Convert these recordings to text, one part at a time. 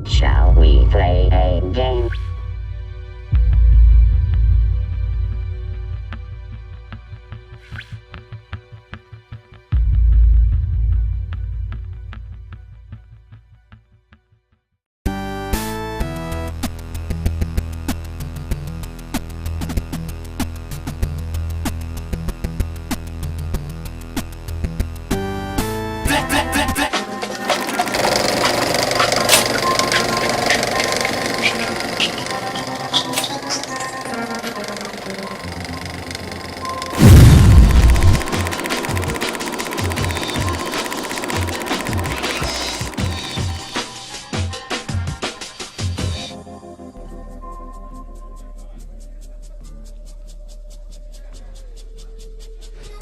Shall we play a game?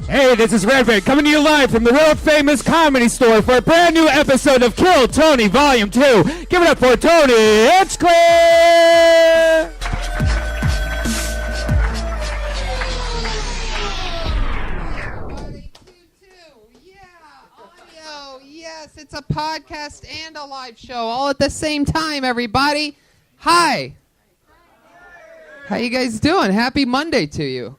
Hey, this is Redbeard coming to you live from the world famous Comedy Store for a brand new episode of Kill Tony Volume 2. Give it up for Tony Hinchcliffe! Yes, it's a podcast and a live show all at the same time, everybody. Hi. How you guys doing? Happy Monday to you.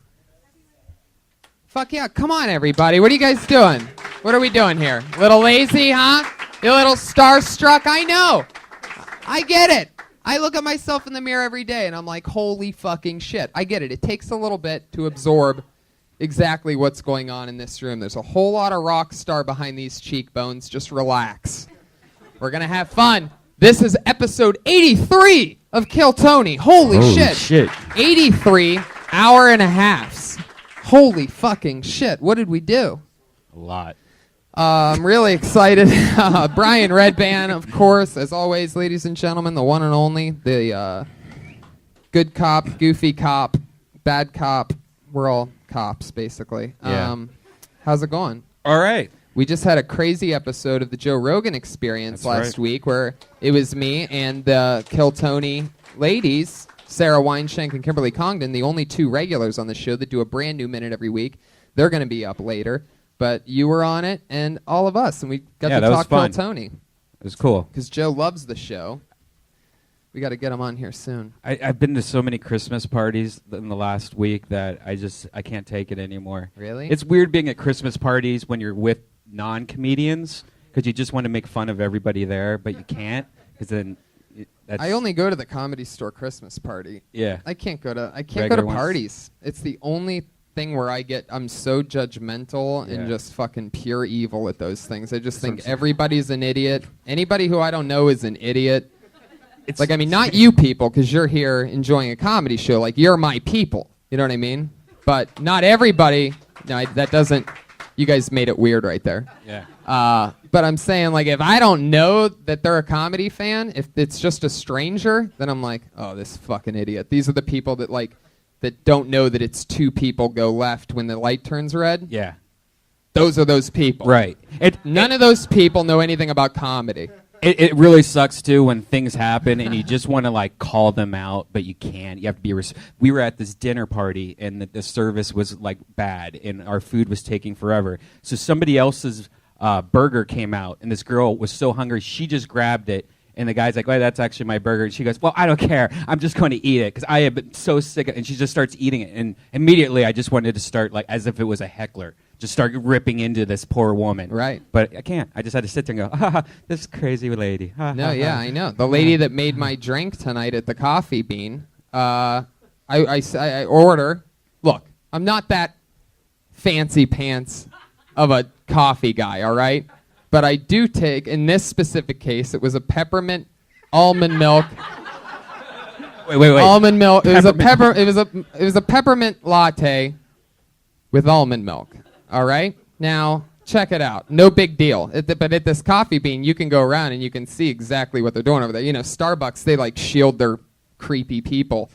Fuck yeah, come on, everybody. What are you guys doing? What are we doing here? A little lazy, huh? You a little starstruck? I know. I get it. I look at myself in the mirror every day, and I'm like, holy fucking shit. I get it. It takes a little bit to absorb exactly what's going on in this room. There's a whole lot of rock star behind these cheekbones. Just relax. We're going to have fun. This is episode 83 of Kill Tony. Holy shit. 83 hour and a halves. Holy fucking shit. What did we do? A lot. I'm really excited. Brian Redband, of course, as always, ladies and gentlemen, the one and only, the good cop, goofy cop, bad cop. We're all cops, basically. Yeah. How's it going? All right. We just had a crazy episode of the Joe Rogan Experience last week where it was me and the Kill Tony ladies, Sarah Weinschenk and Kimberly Congdon, the only two regulars on the show that do a brand new minute every week. They're going to be up later. But you were on it and all of us, and we got to talk Kill Tony. It was cool. Because Joe loves the show. We got to get him on here soon. I've been to so many Christmas parties in the last week that I can't take it anymore. Really? It's weird being at Christmas parties when you're with non-comedians because you just want to make fun of everybody there, but you can't because then I only go to the Comedy Store Christmas party. Yeah. I can't go to Regular parties. It's the only thing where I'm so judgmental and just fucking pure evil at those things. I just think everybody's an idiot. Anybody who I don't know is an idiot. It's like, I mean, not you people, because you're here enjoying a comedy show. Like, you're my people. You know what I mean? But not everybody. No, that doesn't. You guys made it weird right there. Yeah. But I'm saying, like, if I don't know that they're a comedy fan, if it's just a stranger, then I'm like, oh, this fucking idiot. These are the people that, like, that don't know that it's two people go left when the light turns red. Yeah. Those are those people. Right. None of those people know anything about comedy. It really sucks, too, when things happen and you just want to, like, call them out, but you can't. You have to be... We were at this dinner party, and the service was, like, bad, and our food was taking forever. So somebody else's burger came out, and this girl was so hungry, she just grabbed it, and the guy's like, well, that's actually my burger. And she goes, well, I don't care. I'm just going to eat it, because I have been so sick. And she just starts eating it, and immediately I just wanted to start, like, as if it was a heckler. Just start ripping into this poor woman. Right. But I can't. I just had to sit there and go, this crazy lady. No, yeah, I know. The lady that made my drink tonight at the Coffee Bean, I order. Look, I'm not that fancy pants of a coffee guy, all right? But I do take, in this specific case, it was a peppermint almond milk. Wait. Almond milk. It was a peppermint latte with almond milk. All right? Now, check it out. No big deal. But at this Coffee Bean, you can go around and you can see exactly what they're doing over there. You know, Starbucks, they, like, shield their creepy people.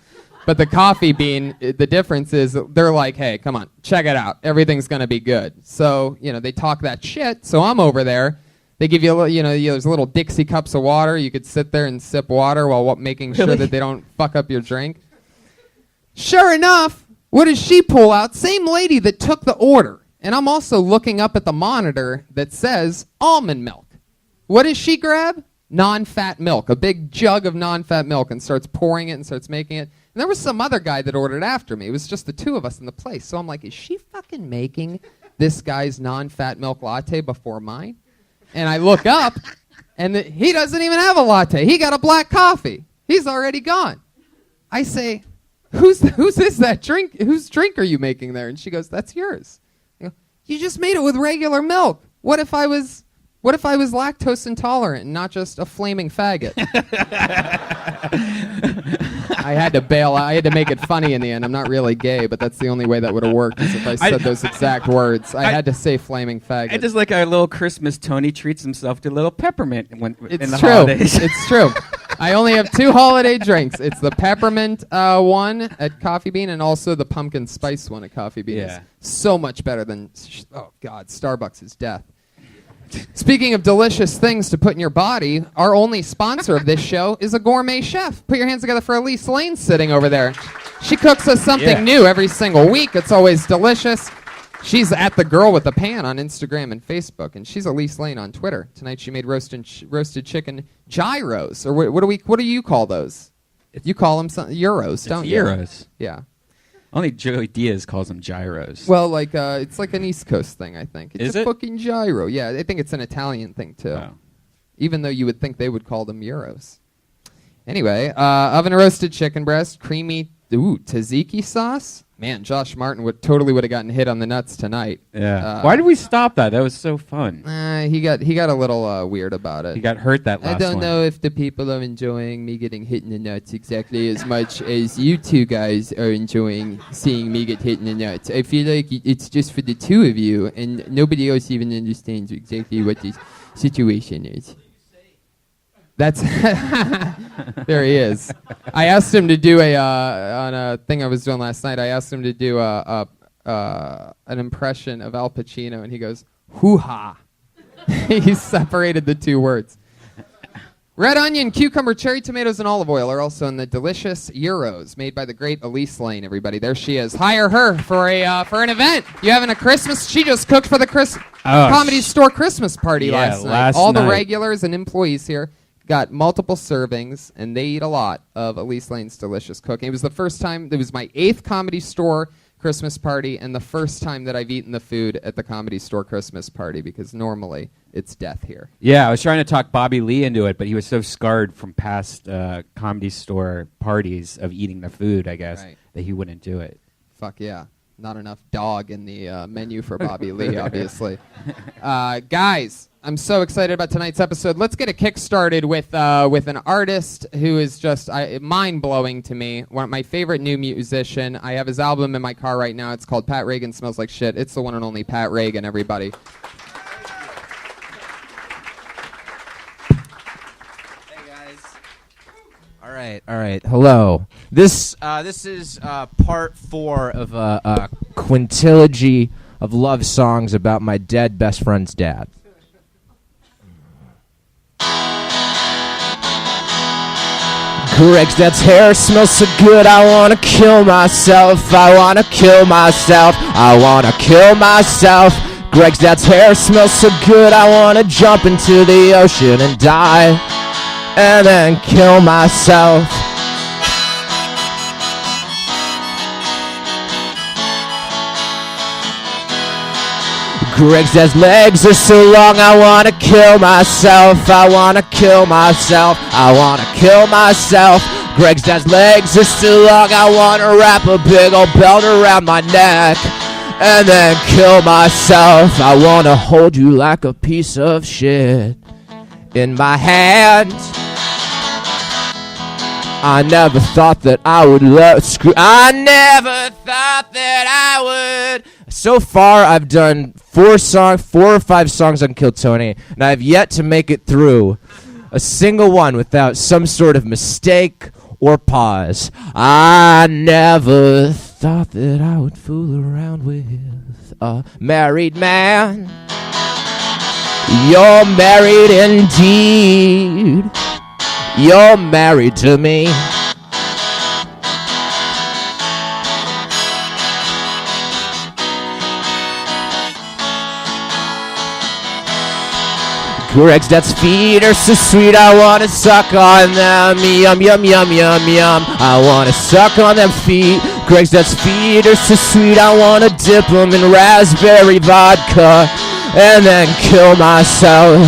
But the Coffee Bean, the difference is they're like, hey, come on, check it out. Everything's going to be good. So, you know, they talk that shit. So I'm over there. They give you a little, there's little Dixie cups of water. You could sit there and sip water while making sure that they don't fuck up your drink. Sure enough, what does she pull out? Same lady that took the order. And I'm also looking up at the monitor that says almond milk. What does she grab? non-fat milk, a big jug of non-fat milk, and starts pouring it and starts making it. And there was some other guy that ordered after me. It was just the two of us in the place. So I'm like, is she fucking making this guy's non-fat milk latte before mine? And I look up, and he doesn't even have a latte. He got a black coffee. He's already gone. I say, whose is that drink? Whose drink are you making there? And she goes, that's yours. I go, you just made it with regular milk. What if I was lactose intolerant and not just a flaming faggot? I had to bail. I had to make it funny in the end. I'm not really gay, but that's the only way that would have worked is if I said those exact words. I had to say flaming faggot. I just like our little Christmas. Tony treats himself to a little peppermint in the true. holidays. It's true. I only have 2 holiday drinks. It's the peppermint one at Coffee Bean and also the pumpkin spice one at Coffee Bean. Yeah. It's so much better than, oh God, Starbucks is death. Speaking of delicious things to put in your body, our only sponsor of this show is a gourmet chef. Put your hands together for Elise Lane sitting over there. She cooks us something new every single week. It's always delicious. She's at The Girl with the Pan on Instagram and Facebook, and she's Elise Lane on Twitter. Tonight she made roasted chicken gyros, or what do you call those? You call them euros, don't you? Euros. Yeah. Only Joey Diaz calls them gyros. Well, like it's like an East Coast thing, I think. It's Is a it? fucking gyro. Yeah, I think it's an Italian thing too. Oh. Even though you would think they would call them euros. Anyway, oven roasted chicken breast, creamy tzatziki sauce. Man, Josh Martin would have gotten hit on the nuts tonight. Yeah. Why did we stop that? That was so fun. He got a little weird about it. He got hurt that last I don't one. know if the people are enjoying me getting hit in the nuts exactly as much as you two guys are enjoying seeing me get hit in the nuts. I feel like it's just for the two of you, and nobody else even understands exactly what this situation is. That's there he is. I asked him to do on a thing I was doing last night. I asked him to do an impression of Al Pacino, and he goes, "Hoo-ha." He separated the two words. Red onion, cucumber, cherry tomatoes, and olive oil are also in the delicious euros made by the great Elise Lane. Everybody, there she is. Hire her for an event. You having a Christmas? She just cooked for the Comedy Store Christmas party last night. All the regulars and employees here got multiple servings, and they eat a lot of Elise Lane's delicious cooking. It was the first time. It was my 8th Comedy Store Christmas party, and the first time that I've eaten the food at the Comedy Store Christmas party, because normally it's death here. Yeah, I was trying to talk Bobby Lee into it, but he was so scarred from past Comedy Store parties of eating the food, I guess, that he wouldn't do it. Fuck yeah. Not enough dog in the menu for Bobby Lee, obviously. Guys, I'm so excited about tonight's episode. Let's get a kick started with an artist who is just mind-blowing to me. One of my favorite new musician. I have his album in my car right now. It's called Pat Reagan Smells Like Shit. It's the one and only Pat Reagan, everybody. Hey, guys. All right. Hello. This is part 4 of a quintilogy of love songs about my dead best friend's dad. Greg's dad's hair smells so good, I wanna kill myself. I wanna kill myself. I wanna kill myself. Greg's dad's hair smells so good, I wanna jump into the ocean and die, and then kill myself. Greg's dad's legs are so long, I wanna kill myself. I wanna kill myself. I wanna kill myself. Greg's dad's legs are so long, I wanna wrap a big old belt around my neck and then kill myself. I wanna hold you like a piece of shit in my hand. I never thought that I would I never thought that I would. So far, I've done 4 or 5 songs on Kill Tony, and I've yet to make it through a single one without some sort of mistake or pause. I never thought that I would fool around with a married man. You're married indeed. You're married to me. Greg's dad's feet are so sweet, I wanna suck on them. Yum, yum, yum, yum, yum. I wanna suck on them feet. Greg's dad's feet are so sweet, I wanna dip them in raspberry vodka and then kill myself.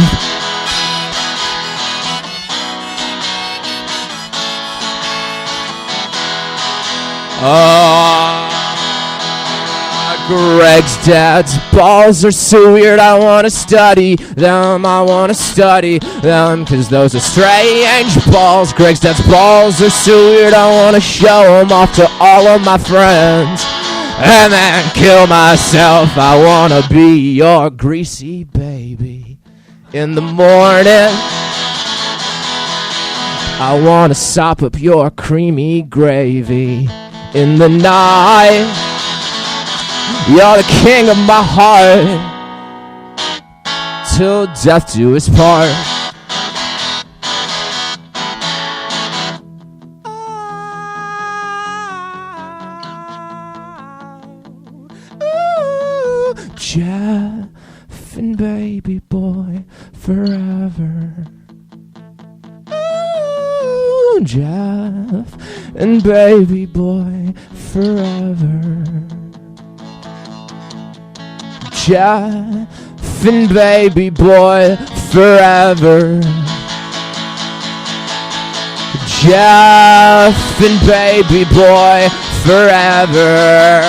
Greg's dad's balls are so weird, I wanna study them, I wanna study them, cause those are strange balls. Greg's dad's balls are so weird, I wanna show them off to all of my friends and then kill myself. I wanna be your greasy baby in the morning. I wanna sop up your creamy gravy in the night. You're the king of my heart till death do us part. Ooh, Jeff and baby boy forever. Ooh, Jeff and baby boy forever. Jeff and baby boy forever. Jeff and baby boy forever.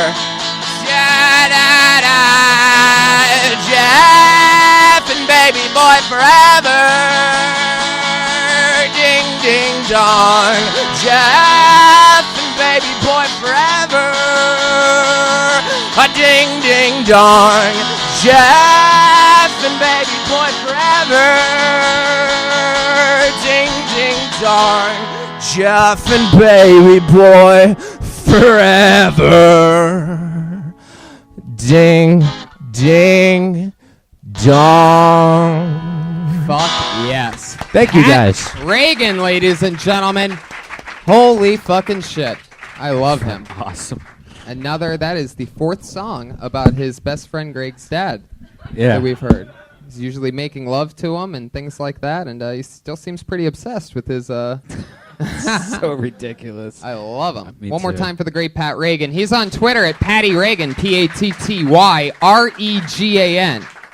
Jeff and baby boy forever. Ding ding dong. Jeff and baby boy forever. A ding ding dong. Jeff and baby boy forever. Ding ding dong. Jeff and baby boy forever. Ding ding dong. Fuck yes. Thank you guys. Reagan, ladies and gentlemen. Holy fucking shit. I love him. Awesome. That is the fourth song about his best friend Greg's dad Yeah. that we've heard. He's usually making love to him and things like that, and he still seems pretty obsessed with his... So ridiculous. I love him. Me One more too. time for the great Pat Reagan. He's on Twitter at Patty Reagan, Pattyregan.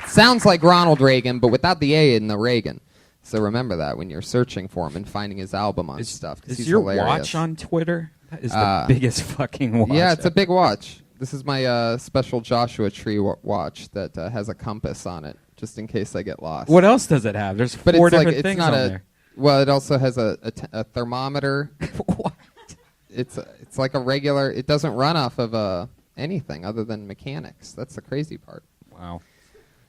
Sounds like Ronald Reagan, but without the A in the Reagan. So remember that when you're searching for him and finding his album on stuff. 'Cause Is he's your hilarious. watch on Twitter? That is the biggest fucking watch. Yeah, it's a big watch. This is my special Joshua Tree watch that has a compass on it, just in case I get lost. What else does it have? There's But four it's like different it's things not on a. there. Well, it also has a thermometer. What? It's like a regular. It doesn't run off of anything other than mechanics. That's the crazy part. Wow.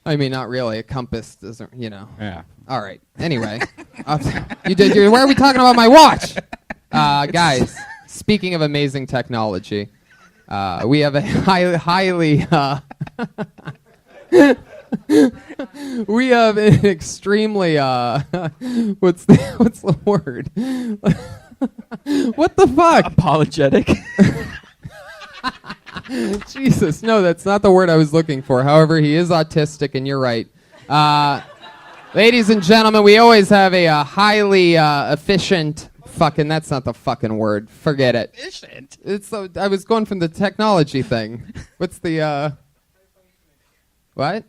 I mean, not really. A compass doesn't. Yeah. All right. Anyway, why are we talking about my watch, guys? Speaking of amazing technology, we have a highly. We have an extremely what's the word? What the fuck? Apologetic. Jesus, no, that's not the word I was looking for. However, he is autistic, and you're right. Ladies and gentlemen, we always have a highly efficient. Fucking, that's not the fucking word. Forget it. Efficient. I was going from the technology thing. What's the what?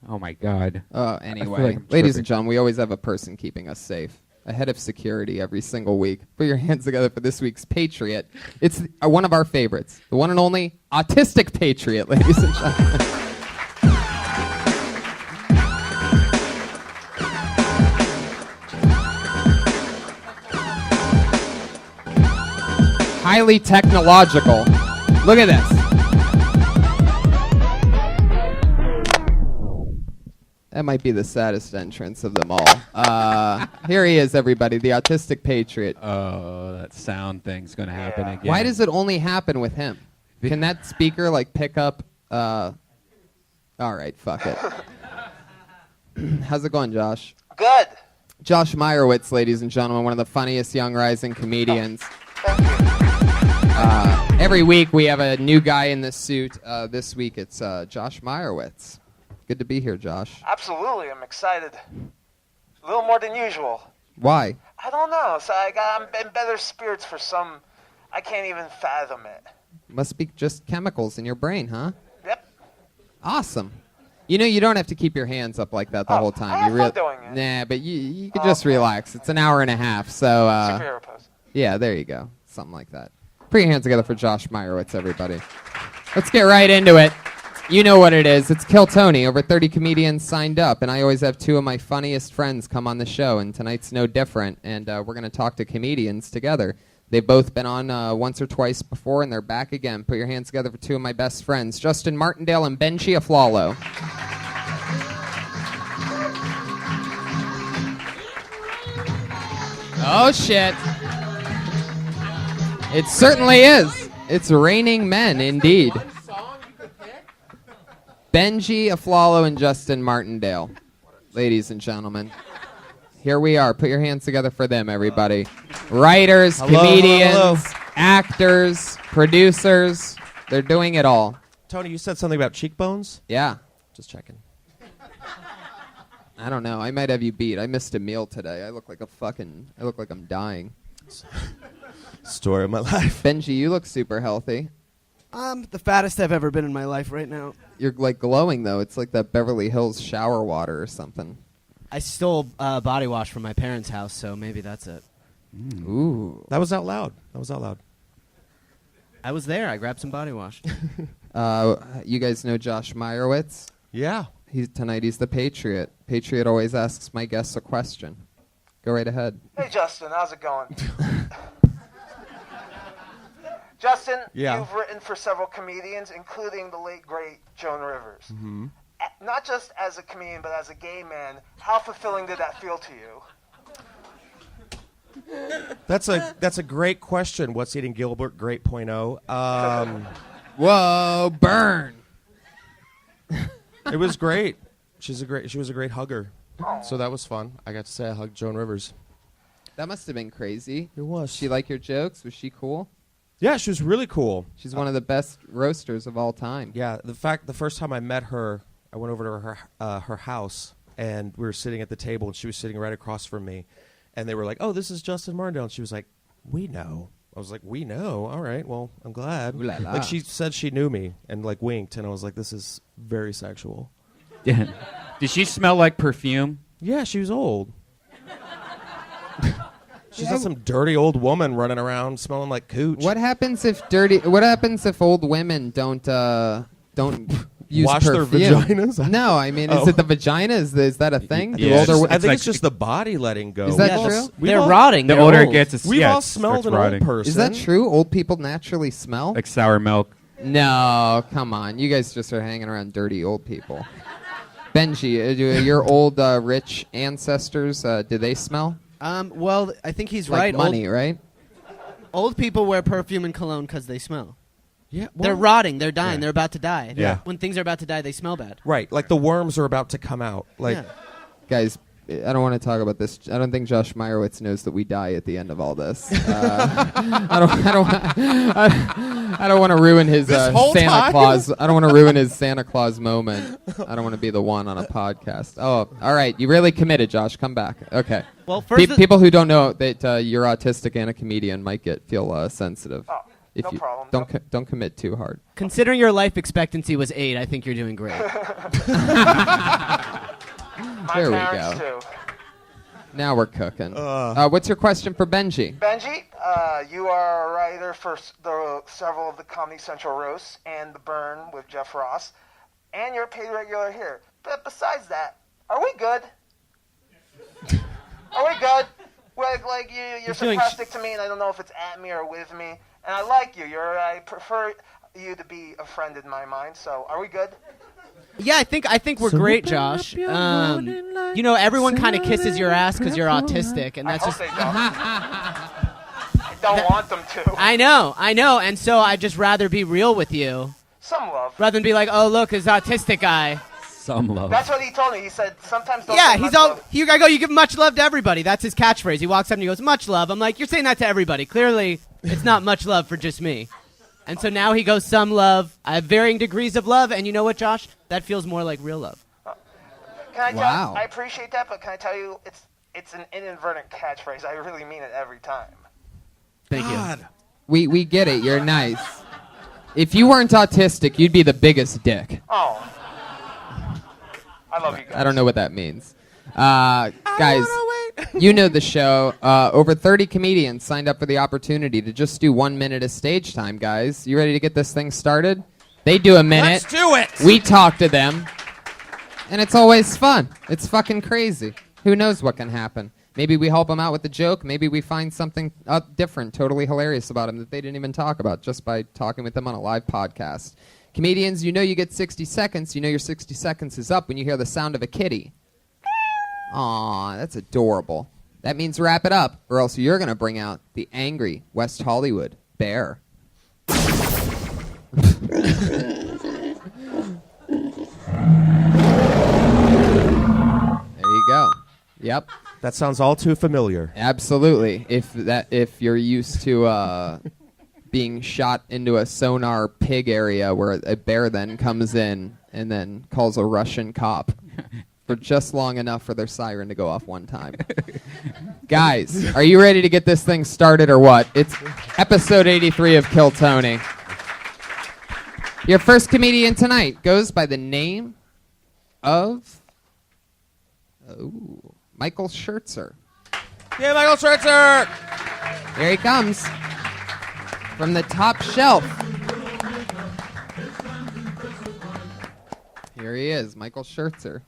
Oh my God. Anyway, like I'm ladies tripping. and gentlemen, we always have a person keeping us safe. A head of security every single week. Put your hands together for this week's Patriot. It's one of our favorites. The one and only Autistic Patriot, ladies and gentlemen. Highly technological. Look at this. That might be the saddest entrance of them all. Here he is, everybody, the Autistic Patriot. Oh, that sound thing's gonna happen again. Why does it only happen with him? Can that speaker pick up? All right, fuck it. How's it going, Josh? Good. Josh Meyerowitz, ladies and gentlemen, one of the funniest young rising comedians. Every week we have a new guy in this suit. This week it's Josh Meyerowitz. good to be here, Josh. Absolutely, I'm excited. A little more than usual. Why? I don't know. So I'm in better spirits for some. I can't even fathom it. Must be just chemicals in your brain, huh? Yep. Awesome. You know, you don't have to keep your hands up like that the whole time. I have you fun doing it. Nah, but you could just relax. It's an hour and a half, so Superhero pose. yeah, there you go. Something like that. Put your hands together for Josh Meyerowitz, everybody. Let's get right into it. You know what it is. It's Kill Tony. Over 30 comedians signed up, and I always have two of my funniest friends come on the show, and tonight's no different, and we're going to talk to comedians together. They've both been on once or twice before, and they're back again. Put your hands together for two of my best friends, Justin Martindale and Benji Aflalo. Oh, shit. It certainly is. It's raining men, indeed. Benji Aflalo and Justin Martindale. Ladies and gentlemen, here we are. Put your hands together for them, everybody. Writers, comedians, actors, producers. They're doing it all. Tony, you said something about cheekbones? Yeah. Just checking. I don't know. I might have you beat. I missed a meal today. I look like I'm dying. Story of my life. Benji, you look super healthy. I'm the fattest I've ever been in my life right now. You're like glowing though. It's like that Beverly Hills shower water or something. I stole body wash from my parents' house, so maybe that's it. Ooh. That was out loud. That was out loud. I was there. I grabbed some body wash. You guys know Josh Meyerowitz? Yeah. Tonight he's the Patriot. Patriot always asks my guests a question. Go right ahead. Hey, Justin, how's it going? Justin, Yeah. you've written for several comedians, including the late, great Joan Rivers. Mm-hmm. Not just as a comedian, but as a gay man, how fulfilling did that feel to you? That's a great question. What's eating Gilbert? Great point oh. Whoa, burn. It was great. She was a great hugger. So that was fun. I got to say I hugged Joan Rivers. That must have been crazy. It was. She like your jokes? Was she cool? Yeah, she was really cool. She's one of the best roasters of all time. Yeah, the first time I met her, I went over to her house, and we were sitting at the table, and she was sitting right across from me. And they were like, "Oh, this is Justin Martindale." And she was like, "We know." I was like, "We know? All right, well, I'm glad." Ooh la la. Like, she said she knew me, and, like, winked, and I was like, this is very sexual. Yeah. Did she smell like perfume? Yeah, she was old. She's not some dirty old woman running around smelling like cooch. What happens if old women don't use Wash their perfume? vaginas? No, I mean, Oh. is it the vagina? Is that a thing? Do Yeah. older wo- I think like- it's just the body letting go. Is that We've all true? s- we've They're all- rotting. The They're older it old. gets, it's, We've yeah, all it smelled starts an rotting. old person. Is that true? Old people naturally smell? Like sour milk. No, come on. You guys just are hanging around dirty old people. Benji, do your old rich ancestors, do they smell? Well, I think he's Like right. money, right? Old people wear perfume and cologne because they smell. Yeah, They're well, rotting. They're dying. Yeah. They're about to die. Yeah. When things are about to die, they smell bad. right. Like the worms are about to come out. Like, Yeah. Guys, I don't want to talk about this. I don't think Josh Meyerowitz knows that we die at the end of all this. I don't want to ruin his This whole Santa time? Claus. I don't want to ruin his Santa Claus moment. I don't want to be the one on a podcast. Oh, all right. You really committed, Josh. Come back. Okay. Well, first, People who don't know that you're autistic and a comedian might feel sensitive. Oh, If no you problem. don't commit too hard. considering your life expectancy was 8, I think you're doing great. My There we parents, go. too. Now we're cooking. What's your question for Benji? Benji, you are a writer for several of the Comedy Central roasts and The Burn with Jeff Ross, and you're a paid regular here. But besides that, are we good? Are we good? Like you're doing sarcastic to me, and I don't know if it's at me or with me. And I like you. I prefer you to be a friend in my mind. So, are we good? Yeah, I think we're great, Josh. You know, everyone kind of kisses your ass because you're autistic, and that's I just. hope they don't. I don't want them to. I know, and so I'd just rather be real with you Some love. rather than be like, oh look, this autistic guy. Some love. That's what he told me. He said sometimes don't Yeah, say he's much all. love. I go, you give much love to everybody. That's his catchphrase. He walks up and he goes, much love. I'm like, you're saying that to everybody. Clearly, it's not much love for just me. And so now he goes, some love. I have varying degrees of love, and you know what, Josh? That feels more like real love. Can I tell Wow. I appreciate that, but can I tell you, it's an inadvertent catchphrase. I really mean it every time. Thank you. God. We get it. You're nice. If you weren't autistic, you'd be the biggest dick. Oh. I love you guys. I don't know what that means. Guys, you know the show. Over 30 comedians signed up for the opportunity to just do 1 minute of stage time, guys. You ready to get this thing started? They do a minute. Let's do it. We talk to them. And it's always fun. It's fucking crazy. Who knows what can happen? Maybe we help them out with a joke. Maybe we find something different, totally hilarious about them that they didn't even talk about just by talking with them on a live podcast. Comedians, you know you get 60 seconds. You know your 60 seconds is up when you hear the sound of a kitty. Aw, that's adorable. That means wrap it up, or else you're going to bring out the angry West Hollywood bear. There you go. Yep. That sounds all too familiar. Absolutely. If you're used to being shot into a sonar pig area where a bear then comes in and then calls a Russian cop for just long enough for their siren to go off one time. Guys, are you ready to get this thing started or what? It's episode 83 of Kill Tony. Your first comedian tonight goes by the name of Michael Schertzer. Yeah, Michael Schertzer. Here he comes from the top shelf. Here he is, Michael Schertzer.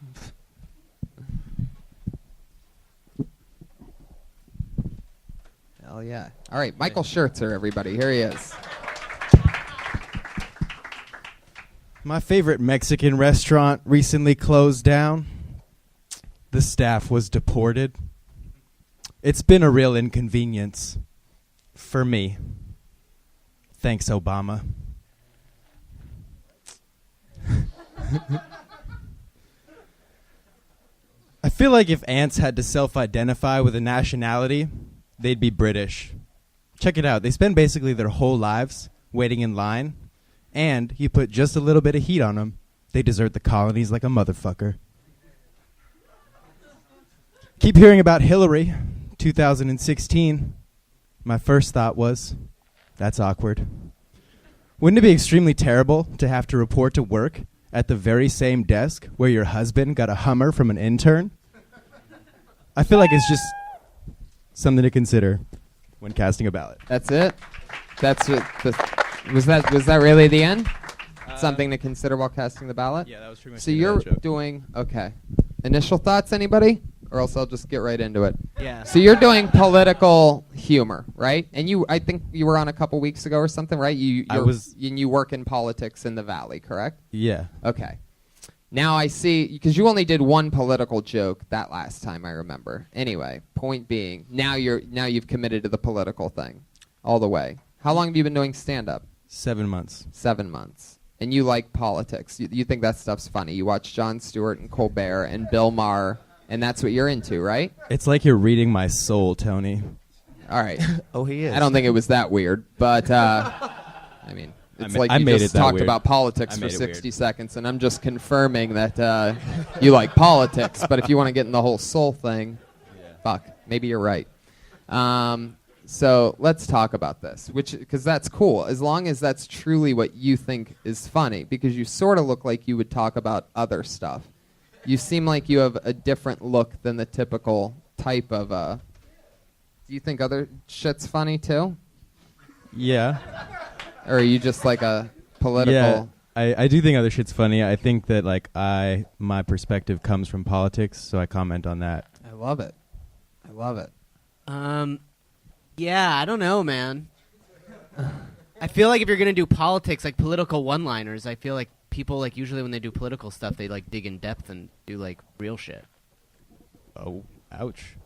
Hell yeah. All right, Michael Schertzer, everybody. Here he is. My favorite Mexican restaurant recently closed down. The staff was deported. It's been a real inconvenience for me. Thanks, Obama. I feel like if ants had to self-identify with a nationality, they'd be British. Check it out. They spend basically their whole lives waiting in line, and you put just a little bit of heat on them, they desert the colonies like a motherfucker. Keep hearing about Hillary, 2016. My first thought was, that's awkward. Wouldn't it be extremely terrible to have to report to work at the very same desk where your husband got a Hummer from an intern? I feel like it's just something to consider when casting a ballot. That's it? That's what was that really the end? Something to consider while casting the ballot? Yeah, that was pretty much So the end you're of the joke. doing, okay. Initial thoughts, anybody? Or else I'll just get right into it. Yeah. So you're doing political humor, right? And I think you were on a couple weeks ago or something, right? You work in politics in the Valley, correct? Yeah. Okay. Now I see, because you only did one political joke that last time, I remember. Anyway, point being, now you've committed to the political thing all the way. How long have you been doing stand-up? 7 months. 7 months. And you like politics. You think that stuff's funny. You watch Jon Stewart and Colbert and Bill Maher, and that's what you're into, right? It's like you're reading my soul, Tony. All right. Oh, he is. I don't think it was that weird, but I mean, it's like I you made just it that talked weird. about politics I for made it 60 weird. seconds, and I'm just confirming that you like politics. But if you want to get in the whole soul thing, fuck, maybe you're right. So let's talk about this, because that's cool, as long as that's truly what you think is funny, because you sort of look like you would talk about other stuff. You seem like you have a different look than the typical type of. Do you think other shit's funny too? Yeah. Or are you just like a political? Yeah. I do think other shit's funny. I think that my perspective comes from politics, so I comment on that. I love it. I love it. Yeah, I don't know, man. I feel like if you're gonna do politics, like political one-liners, I feel like people like usually when they do political stuff, they like dig in depth and do like real shit. Oh, ouch.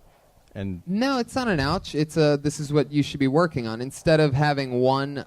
And No, it's not an ouch. It's this is what you should be working on. Instead of having one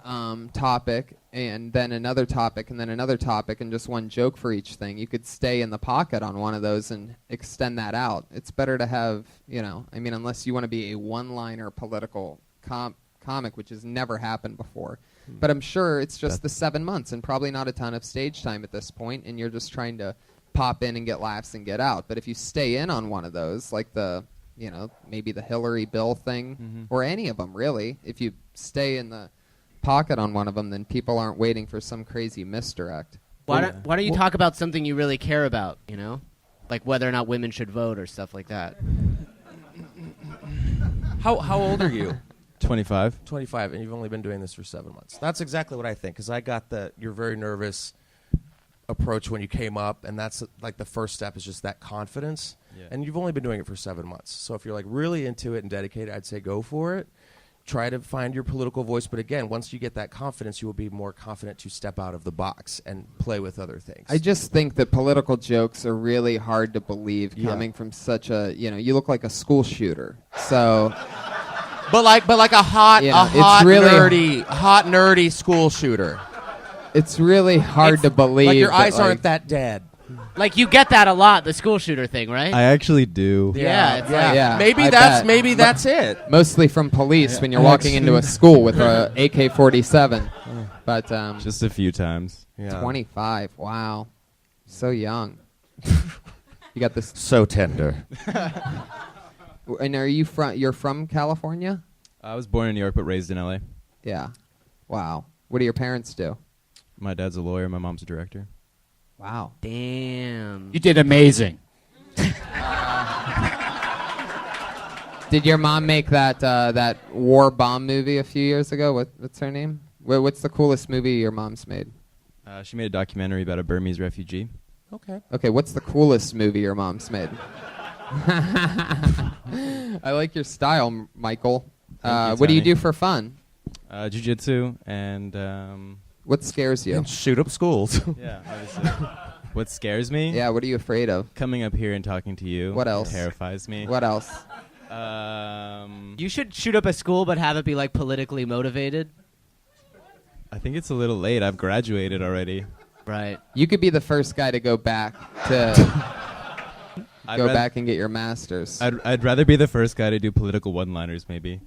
topic and then another topic and then another topic and just one joke for each thing, you could stay in the pocket on one of those and extend that out. It's better to have, unless you want to be a one-liner political comic, which has never happened before. But I'm sure it's just the 7 months and probably not a ton of stage time at this point, and you're just trying to pop in and get laughs and get out. But if you stay in on one of those, like maybe the Hillary Bill thing, or any of them really, if you stay in the pocket on one of them, then people aren't waiting for some crazy misdirect. Why don't you talk about something you really care about, Like whether or not women should vote or stuff like that. How old are you? 25. 25, and you've only been doing this for 7 months. That's exactly what I think, because I got you're very nervous approach when you came up, and that's like the first step is just that confidence. Yeah. And you've only been doing it for 7 months. So if you're like really into it and dedicated, I'd say go for it. Try to find your political voice. But again, once you get that confidence, you will be more confident to step out of the box and play with other things. I just think that political jokes are really hard to believe coming from such a, you look like a school shooter. So... But like a hot nerdy school shooter. It's really hard to believe. Like your eyes aren't that dead. Like you get that a lot, the school shooter thing, right? I actually do. Yeah, it's like- Yeah, Maybe that's it. Mostly from police when you're walking into a school with a AK-47. But Just a few times. Yeah. 25. Wow, so young. You got this. So tender. And are you you're from California? I was born in New York but raised in LA. Yeah. Wow. What do your parents do? My dad's a lawyer, my mom's a director. Wow. Damn. You did amazing. Did your mom make that war bomb movie a few years ago? What's her name? What's the coolest movie your mom's made? She made a documentary about a Burmese refugee. Okay, what's the coolest movie your mom's made? I like your style, Michael. Thank you, What do you Tony. do for fun? Jiu-jitsu and... What scares you? And shoot up schools. yeah, obviously. What scares me? Yeah, what are you afraid of? Coming up here and talking to you. What else? Terrifies me. What else? You should shoot up a school, but have it be like politically motivated. I think it's a little late. I've graduated already. Right. You could be the first guy to go back to back and get your master's. I'd rather be the first guy to do political one-liners, maybe.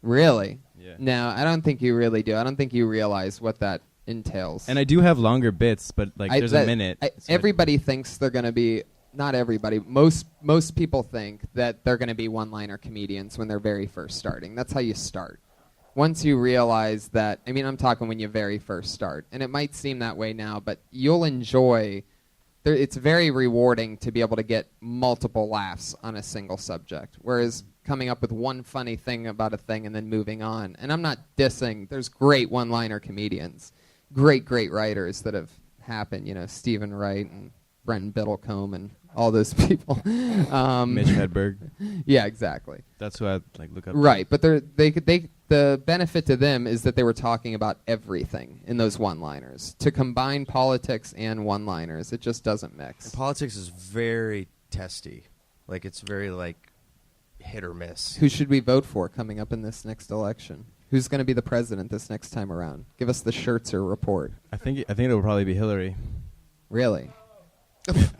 Really? Yeah. No, I don't think you really do. I don't think you realize what that entails. And I do have longer bits, but there's a minute. Everybody thinks they're going to be. Not everybody. Most people think that they're going to be one-liner comedians when they're very first starting. That's how you start. Once you realize that, I'm talking when you very first start, and it might seem that way now, but you'll enjoy. It's very rewarding to be able to get multiple laughs on a single subject, whereas coming up with one funny thing about a thing and then moving on. And I'm not dissing. There's great one-liner comedians, great writers that have happened. Stephen Wright and Brenton Biddlecombe and all those people. Mitch Hedberg. Yeah, exactly. That's who I look up. Right, but the benefit to them is that they were talking about everything in those one-liners. To combine politics and one-liners, it just doesn't mix. And politics is very testy. Like it's very hit or miss. Who should we vote for coming up in this next election? Who's going to be the president this next time around? Give us the Schertzer report. I think it'll probably be Hillary. Really?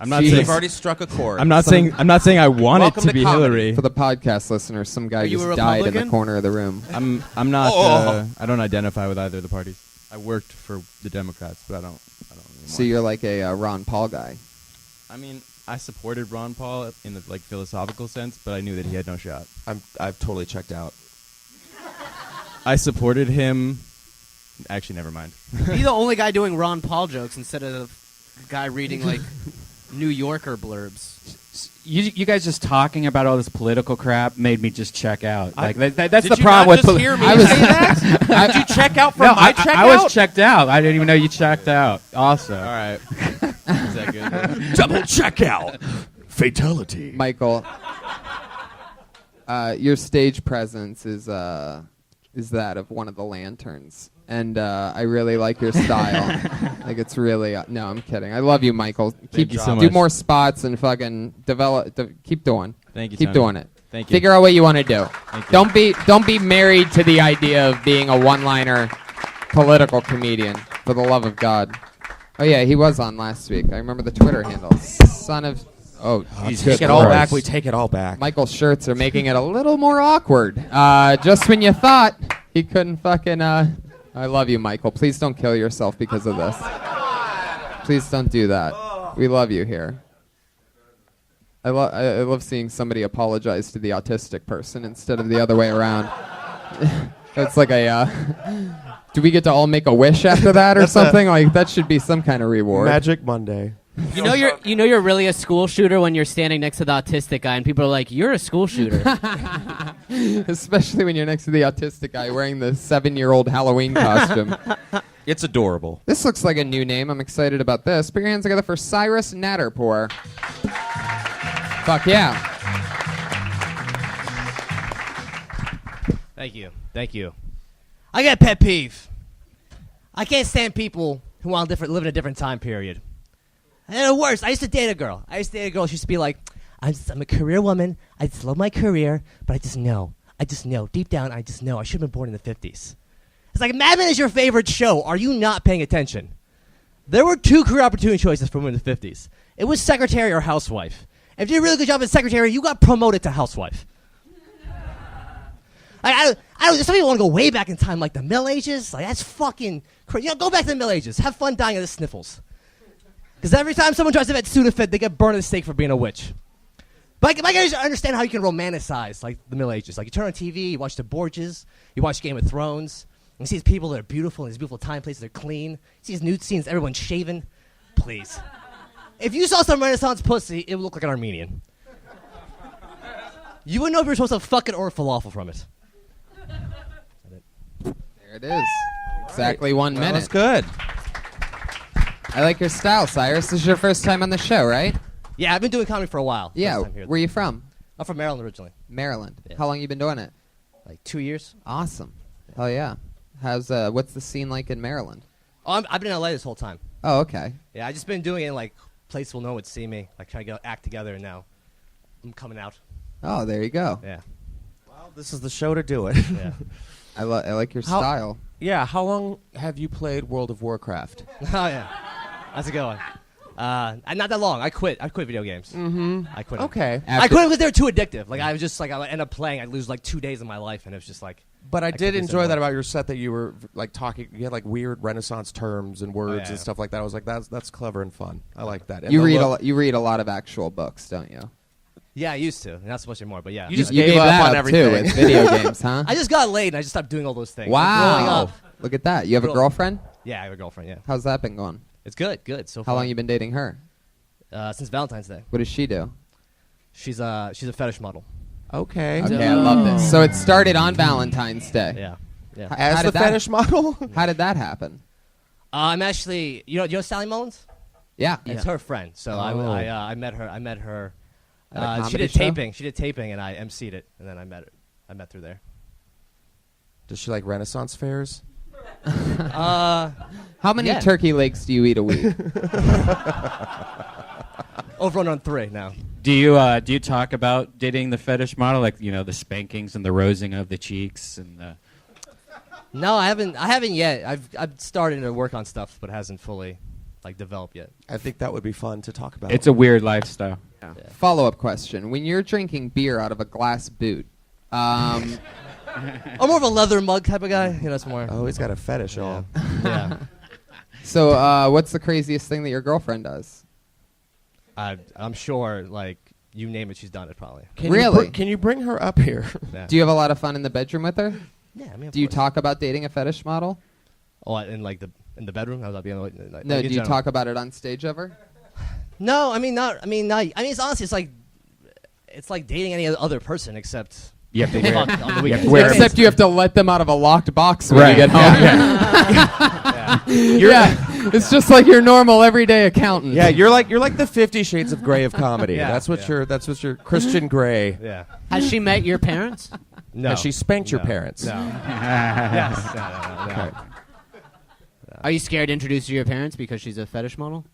I'm not Jeez. saying You've already struck a chord. I'm not saying I want it Welcome to to be comedy. Hillary. For the podcast listeners, some guy Are you just a died in the Republican? corner of the room. I'm not. I don't identify with either of the parties. I worked for the Democrats, but I don't. Anymore. So you're like a Ron Paul guy. I supported Ron Paul in the philosophical sense, but I knew that he had no shot. I've totally checked out. I supported him. Actually, never mind. Be the only guy doing Ron Paul jokes instead of the guy reading New Yorker blurbs. You guys just talking about all this political crap made me just check out. That's Did the you problem not with just hear me I was- say that? Did you check out from my checkout? I was checked out. I didn't even know you checked out. Also, All right. Is that good? Double checkout. Fatality. Michael, your stage presence is that of one of the lanterns, and I really like your style. It's really no, I'm kidding. I love you, Michael. Thank you so do much. more spots and fucking develop. Keep doing. Thank you. Keep Tony. doing it. Thank you. Figure out what you want to do. Thank you. Don't be married to the idea of being a one-liner political comedian. For the love of God. Oh yeah, he was on last week. I remember the Twitter handle. Son of. Oh, Take good it all Lord. back. We take it all back. Michael's shirts are making it a little more awkward. Just when you thought he couldn't fucking. I love you, Michael. Please don't kill yourself because of this. Please don't do that. We love you here. I love seeing somebody apologize to the autistic person instead of the other way around. That's like a. Do we get to all make a wish after that or something? Like that should be some kind of reward. Magic Monday. You know you're really a school shooter when you're standing next to the autistic guy and people are like, "You're a school shooter." Especially when you're next to the autistic guy wearing the 7-year-old Halloween costume. It's adorable. This looks like a new name. I'm excited about this. Put your hands together for Cyrus Natterpour. Fuck yeah. Thank you. I got a pet peeve. I can't stand people who want to live in a different time period. And the worst, I used to date a girl. She used to be like, I'm a career woman. I just love my career, but I just know. Deep down, I just know. I should have been born in the 50s. It's like, Mad Men is your favorite show. Are you not paying attention? There were 2 career opportunity choices for women in the 50s. It was secretary or housewife. If you did a really good job as secretary, you got promoted to housewife. I don't. Some people want to go way back in time, like the Middle Ages. Like that's fucking crazy. Go back to the Middle Ages. Have fun dying of the sniffles. Because every time someone tries to invent Sudafed, they get burned at the stake for being a witch. But I can understand how you can romanticize like the Middle Ages. Like you turn on TV, you watch the Borgias, you watch Game of Thrones, and you see these people that are beautiful in these beautiful time places. They're clean. You see these nude scenes, everyone's shaven. Please. If you saw some Renaissance pussy, it would look like an Armenian. You wouldn't know if you were supposed to fuck it or falafel from it. There it is. Exactly 1 minute. That's good. I like your style, Cyrus. This is your first time on the show, right? Yeah, I've been doing comedy for a while. Yeah. First time here. Where you from? I'm from Maryland originally. Maryland. Yeah. How long you been doing it? Like 2 years. Awesome. Hell yeah. What's the scene like in Maryland? Oh, I've been in LA this whole time. Oh, okay. Yeah, I just been doing it in like places where no one would see me, like trying to act together, and now I'm coming out. Oh, there you go. Yeah. Well, this is the show to do it. Yeah. I like your style. Yeah, how long have you played World of Warcraft? Oh yeah, that's a good one. Not that long. I quit video games. Mm-hmm. I quit 'em. Okay. I quit because they were too addictive. Like I was just like I would end up playing. I'd lose like 2 days of my life, and it was just like. But I did couldn't enjoy listen that to about your set that you were like talking. You had like weird Renaissance terms and words yeah. and stuff like that. I was like, that's clever and fun. I like that. And You the read look- you read a lot of actual books, don't you? Yeah, I used to. Not so much anymore, but yeah. You just You gave gave up that on up everything. too with video games, huh? I just got laid, and I just stopped doing all those things. Like, growing Wow. up. Look at that. You have a Girl- girlfriend? Yeah, I have a girlfriend. Yeah, How's that been going? it's good. So How long you been dating her? Since Valentine's Day. What does she do? She's a fetish model. Okay. Okay, I love this. So it started on Valentine's Day. Yeah. Yeah. As How the did that- fetish model? How did that happen? I'm actually, you know Sally Mullins? Yeah. It's her friend. So Oh. I met her. At a She comedy did show? taping. She did taping, and I emceed it, and then I met her. I met her there. Does she like Renaissance fairs? How many Yeah. turkey legs do you eat a week? Over on 3 now. Do you talk about dating the fetish model, like the spankings and the rosing of the cheeks and the? No, I haven't yet. I've started to work on stuff, but it hasn't fully developed yet. I think that would be fun to talk about. It's a weird lifestyle. Follow-up question. When you're drinking beer out of a glass boot, I'm more of a leather mug type of guy. It's more. Oh, he's got a fetish all. Yeah. so what's the craziest thing that your girlfriend does? I'm sure, you name it, she's done it probably. Really? Can you bring her up here? Yeah. Do you have a lot of fun in the bedroom with her? Yeah, I mean. Do you talk about dating a fetish model? Oh, in the bedroom? How's that being? No, do you talk about it on stage ever? No, I mean not. I mean, it's honestly, it's like dating any other person except. You have to wear. Fuck on the you have weekends. to wear Except you have to let them out of a locked box when Right. you get home. Yeah. It's just like your normal everyday accountant. Yeah, you're like the 50 Shades of Grey of comedy. Yeah, That's what yeah. you're Christian Grey. Yeah. Has she met your parents? No. Has she spanked your No. parents? No. Yes. No. Okay. Are you scared to introduce her to your parents because she's a fetish model?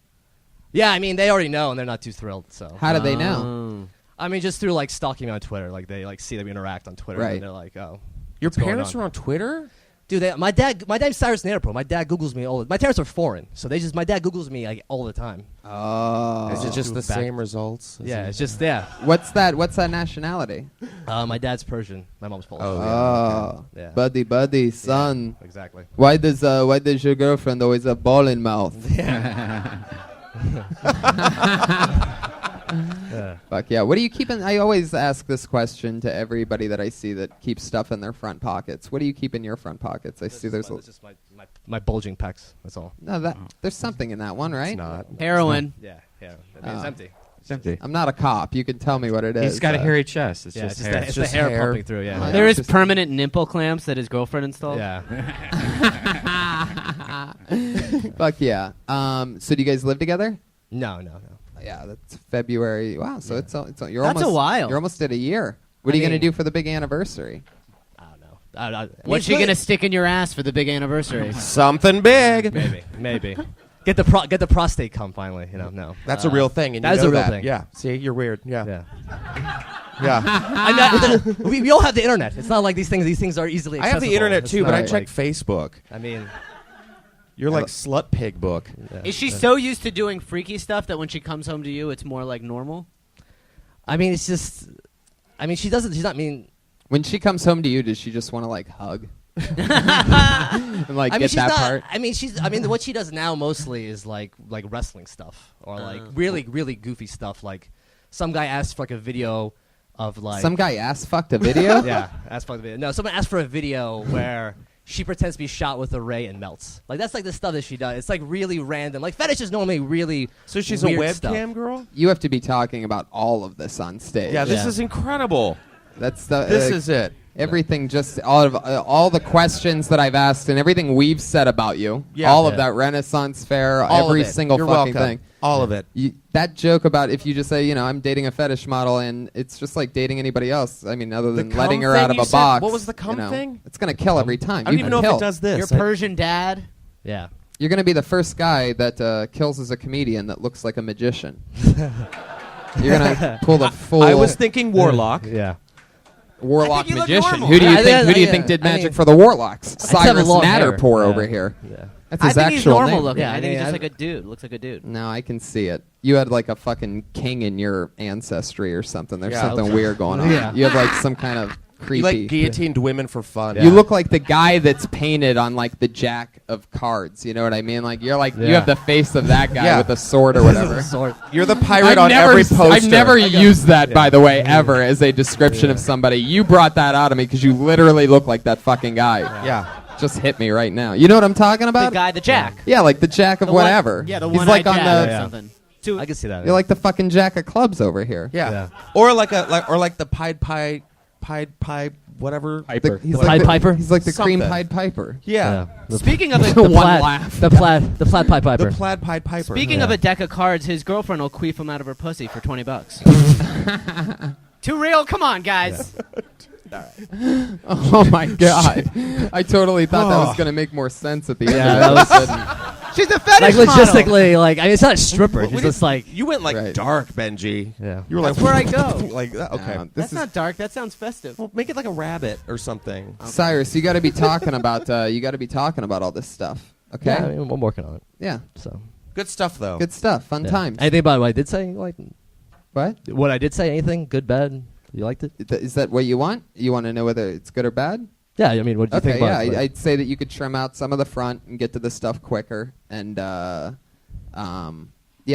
Yeah, I mean they already know and they're not too thrilled. So. How do they Oh. know? I mean, just through stalking me on Twitter, they see that we interact on Twitter, Right. and they're like, "Oh, Your what's going parents on?" are on Twitter? Dude, my name's Cyrus Natterpour. My dad Googles me all. My parents are foreign, so my dad Googles me all the time. Oh. Is it just the back- same results? Yeah, it's just yeah. What's that nationality? My dad's Persian. My mom's Polish. Oh, Oh. Yeah. Buddy, son. Exactly. Why does your girlfriend always have ball in mouth? Fuck yeah. What do you keep in? I always ask this question to everybody that I see that keeps stuff in their front pockets. What do you keep in your front pockets? I see there's It's just my bulging pecs. That's all. no that there's something in that one, right? It's not. Heroin. Yeah. It's Oh. empty. It's empty. I'm not a cop. You can tell me what it is. He's got a hairy chest. It's Yeah, just it's hair. the hair pumping through. Yeah. Yeah. There is Just- permanent nipple clamps that his girlfriend installed. Yeah. Fuck yeah. So do you guys live together? No. Yeah, that's February. Wow. So it's you're That's a almost while. You're almost at a year. What are you gonna do for the big anniversary? I don't know. I mean, What's it's she really- gonna stick in your ass for the big anniversary? Something big. Maybe. Get the prostate come finally. No. That's a real thing. And that you is know a real that. thing. Yeah. See, you're weird. Yeah. Yeah. Yeah. We all have the internet. It's not like these things are easily I have accessible. the internet It's too, but I not check like- Facebook. I mean, You're like slut pig book. Is she so used to doing freaky stuff that when she comes home to you, it's more like normal? I mean, it's just. I mean, she doesn't. She's not mean. When she comes home to you, does she just want to like hug? And like I mean, get she's that not. part? I mean, what she does now mostly is like wrestling stuff or like really goofy stuff. Like some guy asked for like a video of like Some guy ass fucked a video? yeah, asked for the video. No, someone asked for a video where she pretends to be shot with a ray and melts. Like that's like the stuff that she does. It's like really random. Like fetish is normally really So she's weird a webcam stuff. girl? You have to be talking about all of this on stage. Yeah, this Yeah. is incredible. That's the This is it. everything. Just all the questions that I've asked and everything we've said about you. Yeah. all of Yeah. that Renaissance fair, All every of it. single You're fucking welcome. thing. All of it. That joke about if you just say, I'm dating a fetish model, and it's just like dating anybody else. I mean, other than cum letting her thing out of you a said? box. What was the cum thing? It's gonna kill every time. I don't even know if it does this. Your I- Persian dad. Yeah. You're gonna be the first guy that kills as a comedian that looks like a magician. You're gonna pull the full. I was thinking warlock. Yeah. warlock I think you look magician. normal. Who do you I- think? Who do you I- think did I magic mean, for the warlocks? just have Cyrus long hair. Natterpour Yeah. over here. Yeah. That's I his think he's actual normal name. looking. Yeah, I I think he's mean, just I- like a dude. Looks like a dude. No, I can see it. You had like a fucking king in your ancestry or something. There's Yeah. something weird going on. Yeah. You have like some kind of You creepy. like guillotined women for fun. You look like the guy that's painted on like the jack of cards. You know what I mean? Like you're like you Yeah. have the face of that guy Yeah. with a sword or whatever. You're the pirate on every poster. I've never used that, by the way, ever as a description of somebody. You brought that out of me because you literally look like that fucking guy. Yeah. Just hit me right now. You know what I'm talking The about? guy, the Jack. Yeah, like the jack of The one- whatever. Yeah, the He's one like on Jack the. or Yeah. something. I can see that. You're like the fucking jack of clubs over here. Yeah. Yeah. Or like the Pied Pie whatever. Piper. He's The like Pied the, Piper? He's like the cream Something. Pied Piper. Yeah. Speaking of The a, one plaid, laugh. the plaid Pied Piper. The plaid Pied Piper. speaking of a deck of cards, his girlfriend will queef him out of her pussy for $20. Too real? Come on, guys. Oh my god! I totally thought that was gonna make more sense at the end. Yeah, of that it. Didn't. She's a fetish like model. logistically, like I mean, it's not a stripper. It's just like you went like Right. dark, Benji. Yeah. You were like That's where I go. like that. Okay. No, this That's is not dark. That sounds festive. Well, make it like a rabbit or something. Cyrus. You got to be talking about. You got to be talking about all this stuff. Okay. yeah, I mean, I'm working on it. Yeah. So Good stuff though. Good stuff. Fun yeah. times. Anything about what I did say? Like What? what I did say? Anything good, bad? You liked it? Is that what you want? You want to know whether it's good or bad? Yeah. I mean, what did you Okay. think Yeah. about it? I'd say that you could trim out some of the front and get to the stuff quicker, and yeah,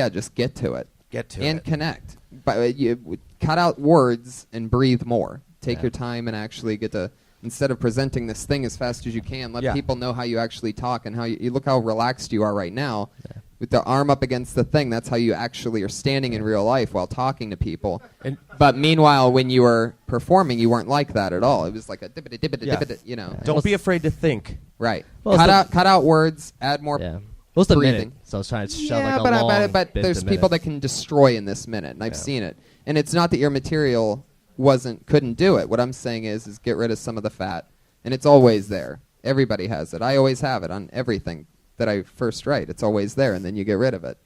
just get to it. Get to and it. connect. But you cut out words and breathe more. Take Yeah. your time and actually get to, instead of presenting this thing as fast as you can, let Yeah. people know how you actually talk and how you look how relaxed you are right now. Yeah. With the arm up against the thing, that's how you actually are standing in real life while talking to people. And- But meanwhile, when you were performing, you weren't like that at all. It was like a dippity dippity Yeah. dippity, you know. Don't be afraid to think. Right. Well, it's Cut out words, add more yeah. Most of the breathing. minute. So I was trying to show yeah, like a long but bit there's a people that minute. can destroy in this minute, and I've Yeah. seen it. And it's not that your material couldn't do it. What I'm saying is get rid of some of the fat, and it's always there. Everybody has it. I always have it on everything that I first write. It's always there, and then you get rid of it,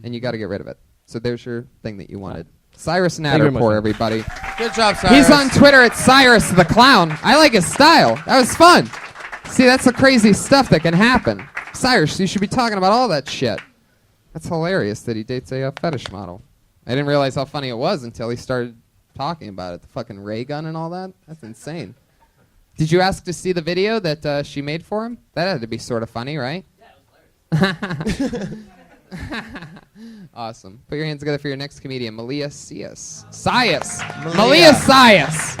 and you got to get rid of it. So there's your thing that you wanted. Cyrus you very much. Natterpour, everybody. Good job, Cyrus. He's on Twitter at Cyrus the Clown. I like his style. That was fun. See, that's the crazy stuff that can happen. Cyrus, you should be talking about all that shit. That's hilarious that he dates a fetish model. I didn't realize how funny it was until he started talking about it. The fucking ray gun and all that. That's insane. Did you ask to see the video that she made for him? That had to be sort of funny, right? Yeah, it was hilarious. Awesome. Put your hands together for your next comedian, Malia Sias. Malia Sias.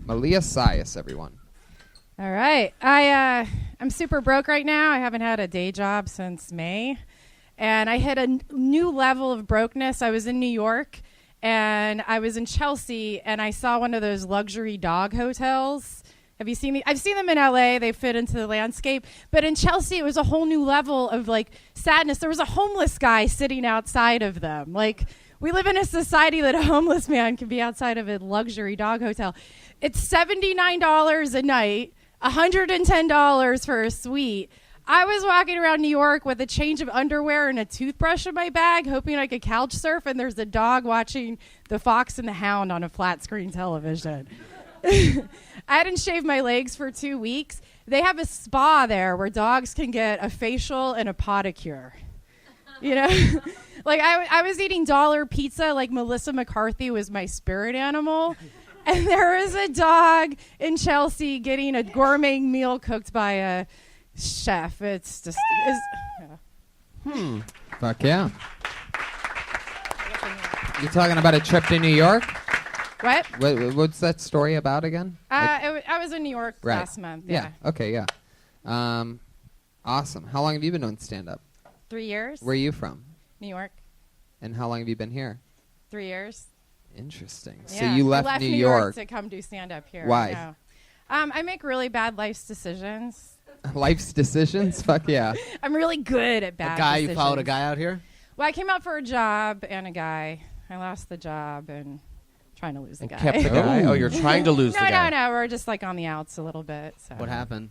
Malia Sias, everyone. All right. I'm super broke right now. I haven't had a day job since May. And I hit a new level of brokenness. I was in New York, and I was in Chelsea, and I saw one of those luxury dog hotels. Have you seen these? I've seen them in LA. They fit into the landscape. But in Chelsea, it was a whole new level of, like, sadness. There was a homeless guy sitting outside of them. Like, we live in a society that a homeless man can be outside of a luxury dog hotel. It's $79 a night, $110 for a suite. I was walking around New York with a change of underwear and a toothbrush in my bag, hoping I could couch surf, and there's a dog watching The Fox and the Hound on a flat screen television. I hadn't shaved my legs for 2 weeks. They have a spa there where dogs can get a facial and a pedicure. You know? Like, I was eating dollar pizza like Melissa McCarthy was my spirit animal. And there was a dog in Chelsea getting a gourmet meal cooked by a chef. It's just... Fuck yeah. You talking about a trip to New York? What? What's that story about again? I was in New York last month. Yeah. Okay, yeah. Awesome. How long have you been doing stand-up? 3 years. Where are you from? New York. And how long have you been here? 3 years. Interesting. Yeah. So you left I left New New York to come do stand-up here. Why? No. I make really bad life decisions. Life's decisions? Fuck yeah. I'm really good at bad decisions. You followed a guy out here? Well, I came out for a job and a guy. I lost the job and trying to lose the guy. Kept the guy? Oh, you're trying to lose the guy. No. We're just like on the outs a little bit. So. What happened?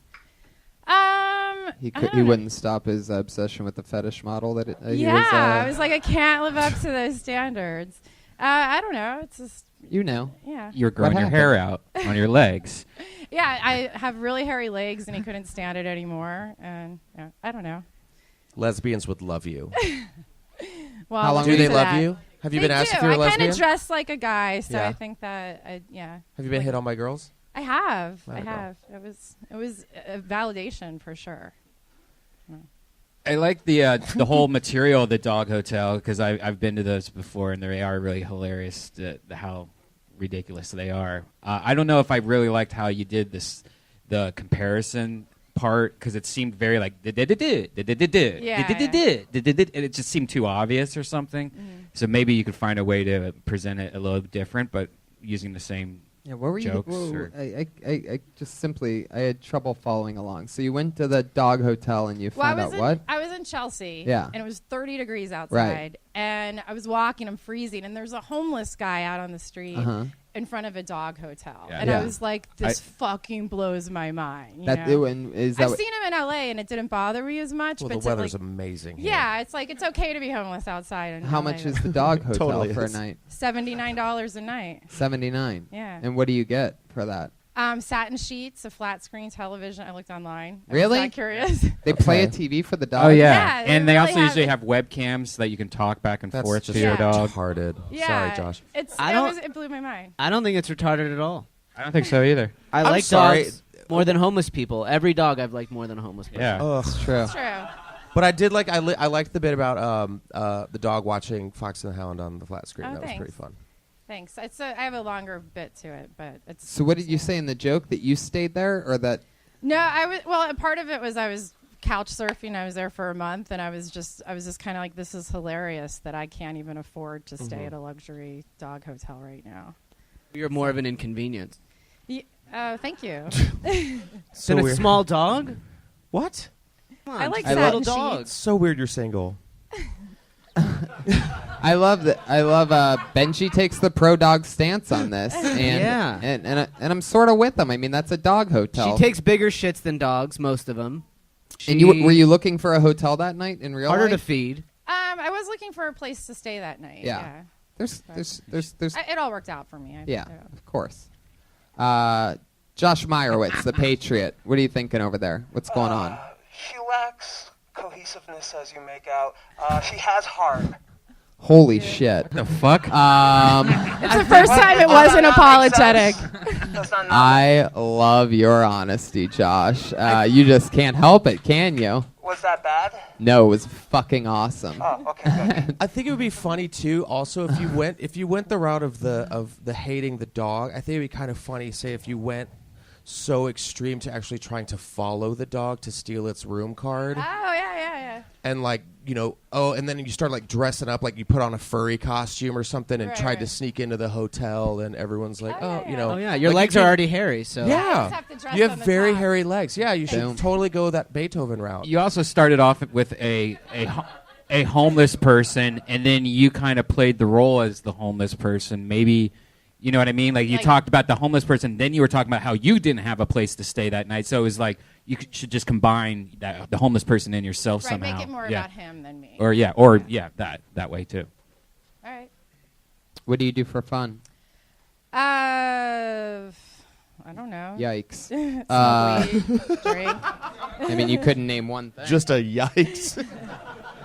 He wouldn't stop his obsession with the fetish model that he was. I was like, I can't live up to those standards. I don't know. It's just. You know. Yeah. You're growing your hair out on your legs. Yeah, I have really hairy legs, and he couldn't stand it anymore. And I don't know. Lesbians would love you. Well, how long do they love that. you? Have you been asked do. if you're a I lesbian? kind of dress like a guy, so Yeah. I think that yeah. Have you been hit on by girls? I have. Let I it go. have. It was a validation for sure. I like the whole material of the dog hotel because I've been to those before and they are really hilarious. How ridiculous they are. I don't know if I really liked how you did the comparison part because it seemed very like and it just seemed too obvious or something. So maybe you could find a way to present it a little different, but using the same. Yeah, what were jokes you? I just simply I had trouble following along. So you went to the dog hotel and you found out what? I was in Chelsea. Yeah. And it was 30 degrees outside. Right. And I was walking. I'm freezing, and there's a homeless guy out on the street in front of a dog hotel. Yeah. And Yeah. I was like, this fucking blows my mind. You That know? is that I've what- seen him in LA, and it didn't bother me as much. Well, but the weather's like, amazing here. yeah, it's like it's okay to be homeless outside. In How LA, much is the dog hotel Totally for a is. night? $79 a night. 79. Yeah. And what do you get for that? Satin sheets, a flat screen television. I looked online. Really? I was that curious. They play a Okay. TV for the dog. Oh Yeah, yeah, they and they really also have usually it. have webcams so that you can talk back and That's forth just to your dog. retarded. Yeah. Sorry, Josh. It blew my mind. I don't think it's retarded at all. I don't think so either. I I'm like sorry. dogs more than homeless people. Every dog I've liked more than a homeless person. Yeah. Ugh. It's true. It's true. But I did like I liked the bit about the dog watching Fox and the Hound on the flat screen. Oh, That was thanks. pretty fun. Thanks. I have a longer bit to it, but it's. So what did you say in the joke that you stayed there or that? No, I was. Well, a part of it was I was couch surfing. I was there for a month, and I was just kind of like, this is hilarious that I can't even afford to stay at a luxury dog hotel right now. You're more of an inconvenience. Thank you. So Than a weird. small dog? What? Come on, I like just a satin little dog. sheets. So weird. You're single. I love that. I love Benji takes the pro dog stance on this, and Yeah. and I'm sort of with him. I mean, that's a dog hotel. She takes bigger shits than dogs, most of them. And were you looking for a hotel that night in real harder to life? feed? I was looking for a place to stay that night. Yeah. There's It all worked out for me. yeah, of course. Josh Meyerowitz, the Patriot. What are you thinking over there? What's going on? She lacks cohesiveness, as you make out. She has heart. Holy shit. The fuck? It's the first time it wasn't apologetic. I love your honesty, Josh. You just can't help it, can you? Was that bad? No, it was fucking awesome. Oh, okay, good. I think it would be funny too. Also, if you went the route of the hating the dog, I think it'd be kind of funny. Say if you went so extreme to actually trying to follow the dog to steal its room card, Oh, yeah. and like and then you start like dressing up like you put on a furry costume or something and Right, tried to right. sneak into the hotel, and everyone's like, Oh, yeah, Oh yeah, your like legs you are can- already hairy, so Yeah. Yeah, just have to dress you on have the very top. hairy legs. Yeah, you should Boom. totally go that Beethoven route. You also started off with a homeless person, and then you kind of played the role as the homeless person. Maybe, you know what I mean? Like you Like- talked about the homeless person, then you were talking about how you didn't have a place to stay that night. So it was like should just combine the homeless person and yourself Right, somehow. make it more yeah. about him than me. Or that way too. All right. What do you do for fun? I don't know. Yikes. Smoke weed, drink. I mean, you couldn't name one thing. Just a yikes.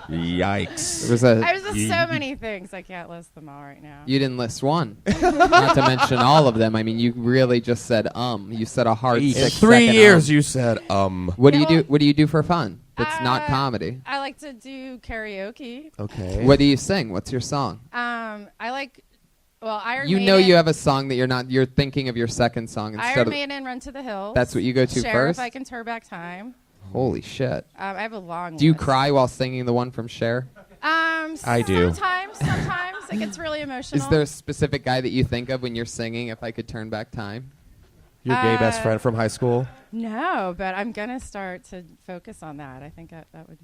Yikes. There's a, I was just so many things. I can't list them all right now. you didn't list one. Not to mention all of them. I mean, you really just said You said a hard In 6 3 second years, you said What do you Yeah. do? What do you do for fun? That's not Uh, comedy. I like to do karaoke. Okay. What do you sing? What's your song? I like. Well, Iron You Maiden. know you have a song that you're thinking of your second song instead Iron of. Maiden, Run to the Hills. That's what you go to Sheriff, first? I Can Turn Back Time. Holy shit! I have a long. Do you list. cry while singing the one from Cher? I do. Sometimes it gets really emotional. Is there a specific guy that you think of when you're singing "If I Could Turn Back Time"? Your gay best friend from high school? No, but I'm gonna start to focus on that. I think that would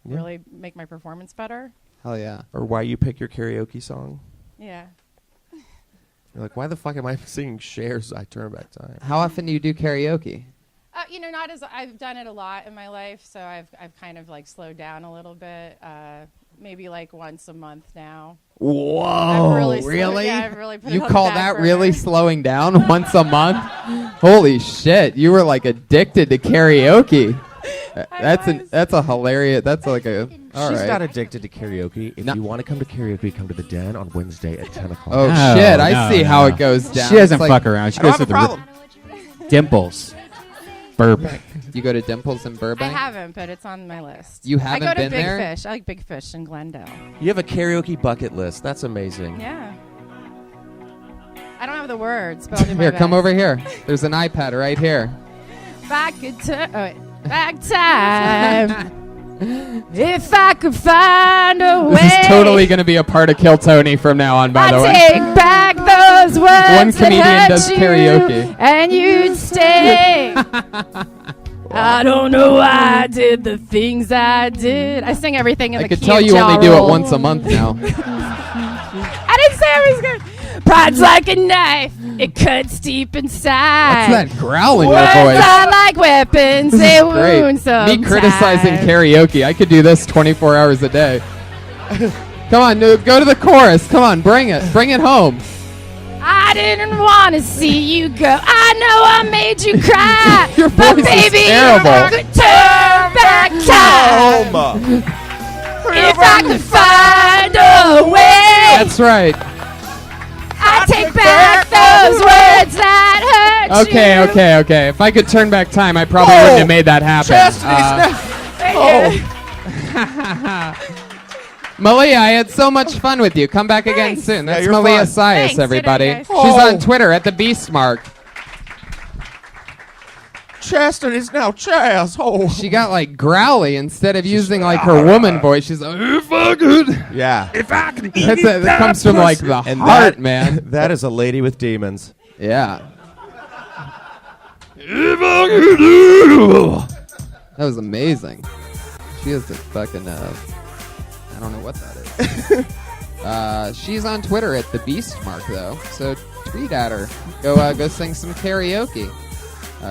really make my performance better. Hell yeah! Or why you pick your karaoke song? Yeah. You're like, why the fuck am I singing Cher's I Turn Back Time? How often do you do karaoke? Not as I've done it a lot in my life, so I've kind of like slowed down a little bit. Maybe like once a month now. Whoa! I've really really? Yeah, I've really put You it on call the back that burner. really slowing down once a month? Holy shit! You were like addicted to karaoke. That's a hilarious. That's like a. All She's right. not addicted to karaoke. If you want to come to karaoke, come to the Den on Wednesday at 10 o'clock. Oh No, shit! I no, see no. how it goes down. She doesn't It's like- fuck around. She I don't goes to have a the problem. Dimples, Burbank. You go to Dimples in I Burbank. haven't, but it's on my list. You I haven't go to been Big there? Fish. I like Big Fish in Glendale. You have a karaoke bucket list. That's amazing. Yeah. I don't have the words, but I'll do my Here, come best. over here. There's an iPad right here. Back time. If I could find a way. This is totally going to be a part of Kill Tony from now on, by the I'd way. take back those words One comedian that hurt does you, karaoke. and you'd stay. I don't know why I did the things I did. I sing everything in I the could key tell of you Ja only do it Rule. once a month now. I didn't say I was good. Pride's like a knife. It cuts deep inside. What's that growl in your Words voice? are like weapons. They Great. wound sometimes. Me criticizing karaoke. I could do this 24 hours a day. Come on, go to the chorus. Come on, bring it. Bring it home. I didn't want to see you go. I know I made you cry. Your but voice is baby, terrible. I could turn back time. If I could find a way, That's right. I'd take back those words that hurt you. Okay. If I could turn back time, I probably wouldn't have made that happen. Malia, I had so much fun with you. Come back again Thanks. soon. That's you're Malia fun. Sias, Thanks. everybody. Good night, She's guys. on Twitter at the Beastmark. Chaston is now Chaz. Oh. She got like growly instead of using like her woman voice. She's like, if I could. Yeah. That comes from like the And heart, that, man. That is a lady with demons. Yeah. That was amazing. She has a fucking I don't know what that is. She's on Twitter at the Beastmark though, so tweet at her. Go sing some karaoke.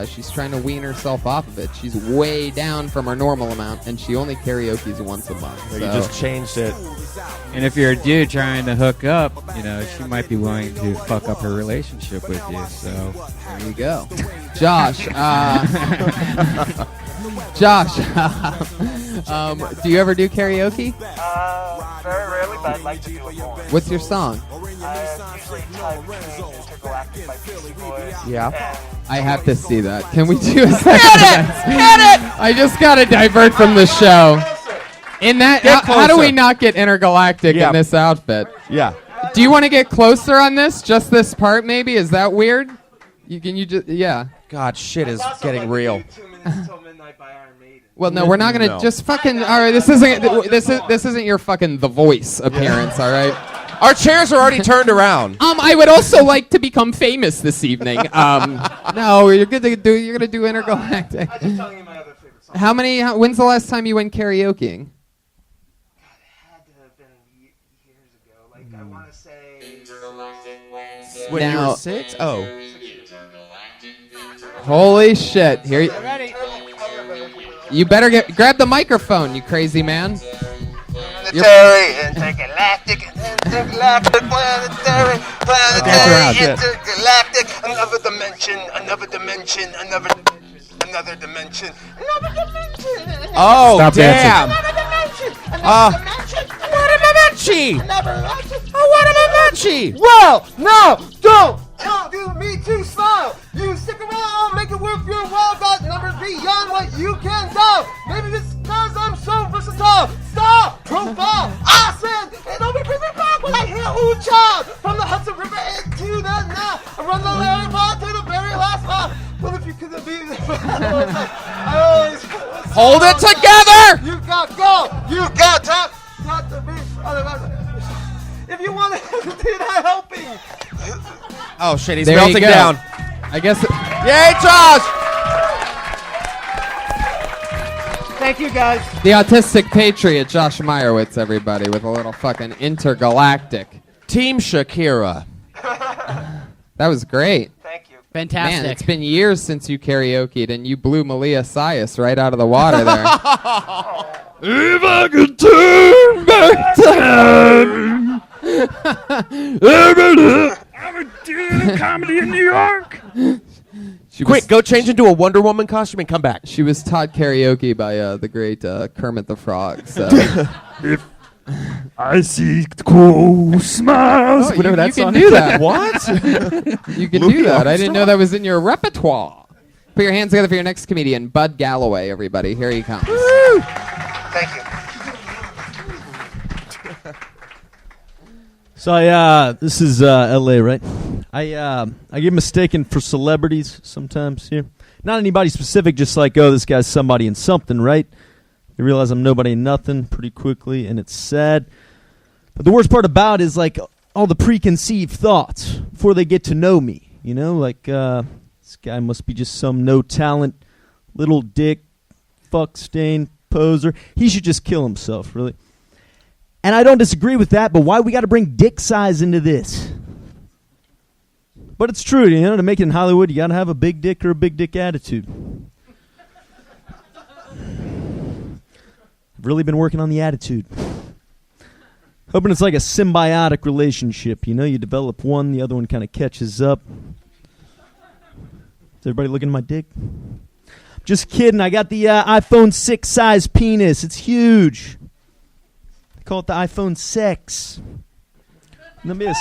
She's trying to wean herself off of it. She's way down from her normal amount, and she only karaoke's once a month. So So. you just changed it. And if you're a dude trying to hook up, she might be willing to fuck up her relationship with you. So there you go. Josh, Josh, Do you ever do karaoke? Very rarely, but I'd like to do it more. What's your song? I usually type King Intergalactic by Beastie Boys. Yeah. I have to see that. Can we do a second? Hit it! I just gotta divert from the show. In that, how do we not get intergalactic in this outfit? Yeah. Do you want to get closer on this? Just this part, maybe? Is that weird? Yeah. God, shit is getting real. 2 Minutes Till Midnight by Iron Maiden. Well, no, we're not gonna just fucking. All right, this isn't your fucking The Voice appearance. All right. Our chairs are already turned around. I would also like to become famous this evening. No, you're gonna do intergalactic. I'm just telling you my other favorite song. When's the last time you went karaokeing? Had to have been years ago. Like, I want to say... When you Now- were 6? Oh. Holy shit! Here, Ready? you better grab the microphone, you crazy man. Planetary, intergalactic, intergalactic, planetary, intergalactic, another dimension, another dimension, another dimension. Oh, Stop damn. Another dimension. What am I Benji? Oh, what am I Benji? Well, no, don't do me too slow. You stick around, make it worth your while. Got numbers beyond what you can do. Maybe it's because I'm so versatile. Stop, profile. I said, it only brings me back when I hear Ooh Child. From the Hudson River into the Nile. I run the Larry Pond to the very last mile. But if you could have been I always Hold it together. You got go. You got to be. If you want to hesitate, I'm helping. Oh, shit, he's There you melting go. down. I guess. Yay, Josh. Thank you, guys. The autistic patriot, Josh Meyerowitz, everybody, with a little fucking intergalactic. Team Shakira. That was great. Thank you. Fantastic. Man, it's been years since you karaoke'd, and you blew Malia Sias right out of the water there. If I could turn back time, I would do comedy in New York. Quick, go change into a Wonder Woman costume and come back. She was taught karaoke by the great Kermit the Frog. So. If I see cool smiles, Oh, whatever that you song can do is. that. What? You can Louis do that. I didn't know Armstrong? that was in your repertoire. Put your hands together for your next comedian, Bud Galloway, everybody. Here he comes. Thank you. So this is L.A., right? I get mistaken for celebrities sometimes here. Not anybody specific, just like, oh, this guy's somebody in something, right? You realize I'm nobody in nothing pretty quickly, and it's sad. But the worst part about it is, like, all the preconceived thoughts before they get to know me. You know, like, this guy must be just some no-talent, little dick, fuck-stained poser. He should just kill himself, really. And I don't disagree with that, but why we got to bring dick size into this? But it's true, you know, to make it in Hollywood, you got to have a big dick or a big dick attitude. I've really been working on the attitude. Hoping it's like a symbiotic relationship, you know, you develop one, the other one kind of catches up. Is everybody looking at my dick? Just kidding, I got the iPhone 6 size penis. It's huge. They call it the iPhone 6. Let me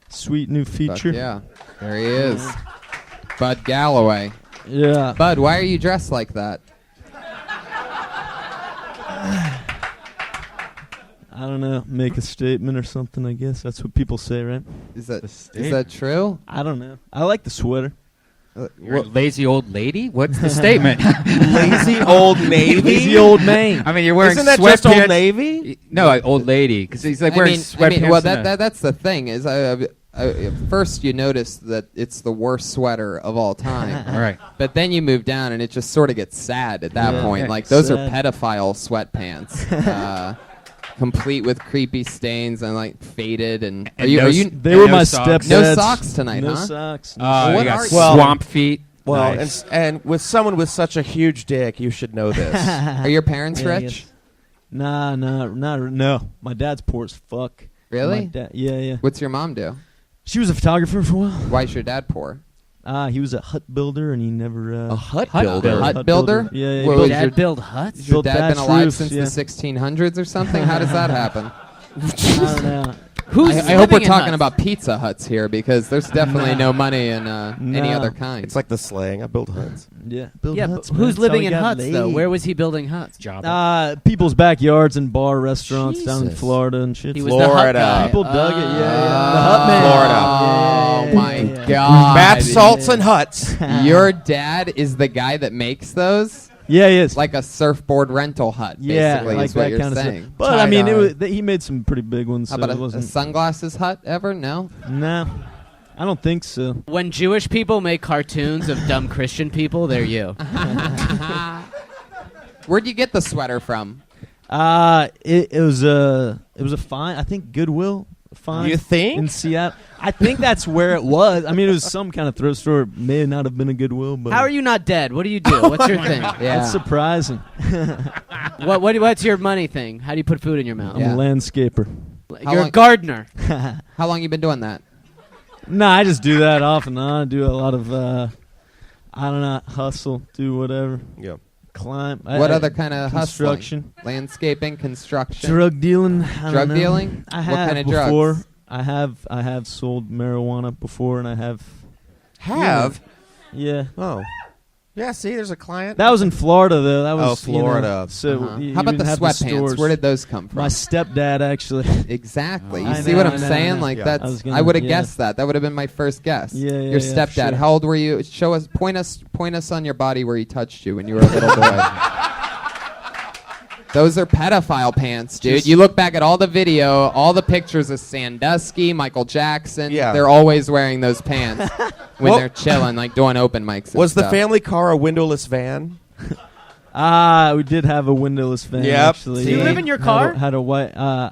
sweet new feature. Fuck yeah, there he is. Bud Galloway. Yeah. Bud, why are you dressed like that? I don't know. Make a statement or something, I guess. That's what people say, right? Is that true? I don't know. I like the sweater. You're a lazy old lady? What's the statement? Lazy old Navy? Lazy old man. I mean, you're wearing Isn't that sweatpants. just Old Navy? No, old lady, because he's like wearing sweatpants. Well, and a- that's the thing is, first you notice that it's the worst sweater of all time. All right. But then you move down, and it just sort of gets sad at that Yeah. point. Like those Sad. are pedophile sweatpants, complete with creepy stains and like faded. And And are no you? They And were no my socks. stepdads. No socks tonight, no huh? socks. Oh, What you got are you? swamp feet. Well, Nice. and with someone with such a huge dick, you should know this. Are your parents Yeah, I rich? guess. No. My dad's poor as fuck. Really? My yeah. What's your mom do? She was a photographer for a while. Why is your dad poor? He was a hut builder, and he never. A hut Hut builder. builder. Hut builder? Yeah, yeah. What he was built- your- Build huts? Has your built dad been thatched alive roofs, since yeah. the 1600s or something? How does that happen? I don't know. Who's I hope we're living in talking huts? about Pizza Huts here because there's definitely no money in any No. other kind. It's like the slang. I build huts. Yeah, build Yeah, huts, but man. who's That's how living he in got huts though? laid. Where was he building huts? People's backyards and bar restaurants down in Jesus. Florida and shit. He was the hut Florida. guy. People dug it. Yeah, yeah. The Oh. hut man. Florida. Oh my God! Bath salts and huts. Your dad is the guy that makes those, Yeah, he is. like a surfboard rental hut. yeah, basically, like is what that you're kind of saying. stuff. But I mean, Tie-dye. he made some pretty big ones. How so about it a wasn't. sunglasses hut ever? No. No, I don't think so. When Jewish people make cartoons of dumb Christian people, they're you. Where'd you get the sweater from? It was a fine. I think Goodwill. Fine. You think? In Seattle? I think that's where it was. I mean, it was some kind of thrift store. It may not have been a Goodwill, but How are you not dead? What do you do? What's your thing? Yeah. That's surprising. What's your money thing? How do you put food in your mouth? I'm Yeah. a landscaper. How You're long- a gardener. How long you been doing that? No, I just do that off and on. I do a lot of, I don't know, hustle, do whatever, Yeah. climb. What other kind of construction? hustling? Landscaping, construction, Drug dealing. I don't Drug know. dealing? I What have kind of before. drugs? I have sold marijuana before, and I have. Have? Yeah. Oh. Yeah, see, there's a client. That was in Florida, though. That was Florida. so Uh-huh. you How about even the have sweatpants? stores. Where did those come from? My stepdad actually? Exactly. You I see know, what I I'm know, saying? I know. Like Yeah. that's. I was I, gonna- would have yeah. guessed that. That would have been my first guess. Yeah, yeah, Your yeah, stepdad. sure. How old were you? Show us. Point us on your body where he touched you when you were a little boy. Those are pedophile pants, dude. You look back at all the video, all the pictures of Sandusky, Michael Jackson. Yeah. They're always wearing those pants when Well- they're chilling, like doing open mics. And Was the stuff. family car a windowless van? We did have a windowless van. Yep. Actually. Do you yeah. live in your car? Had a white. I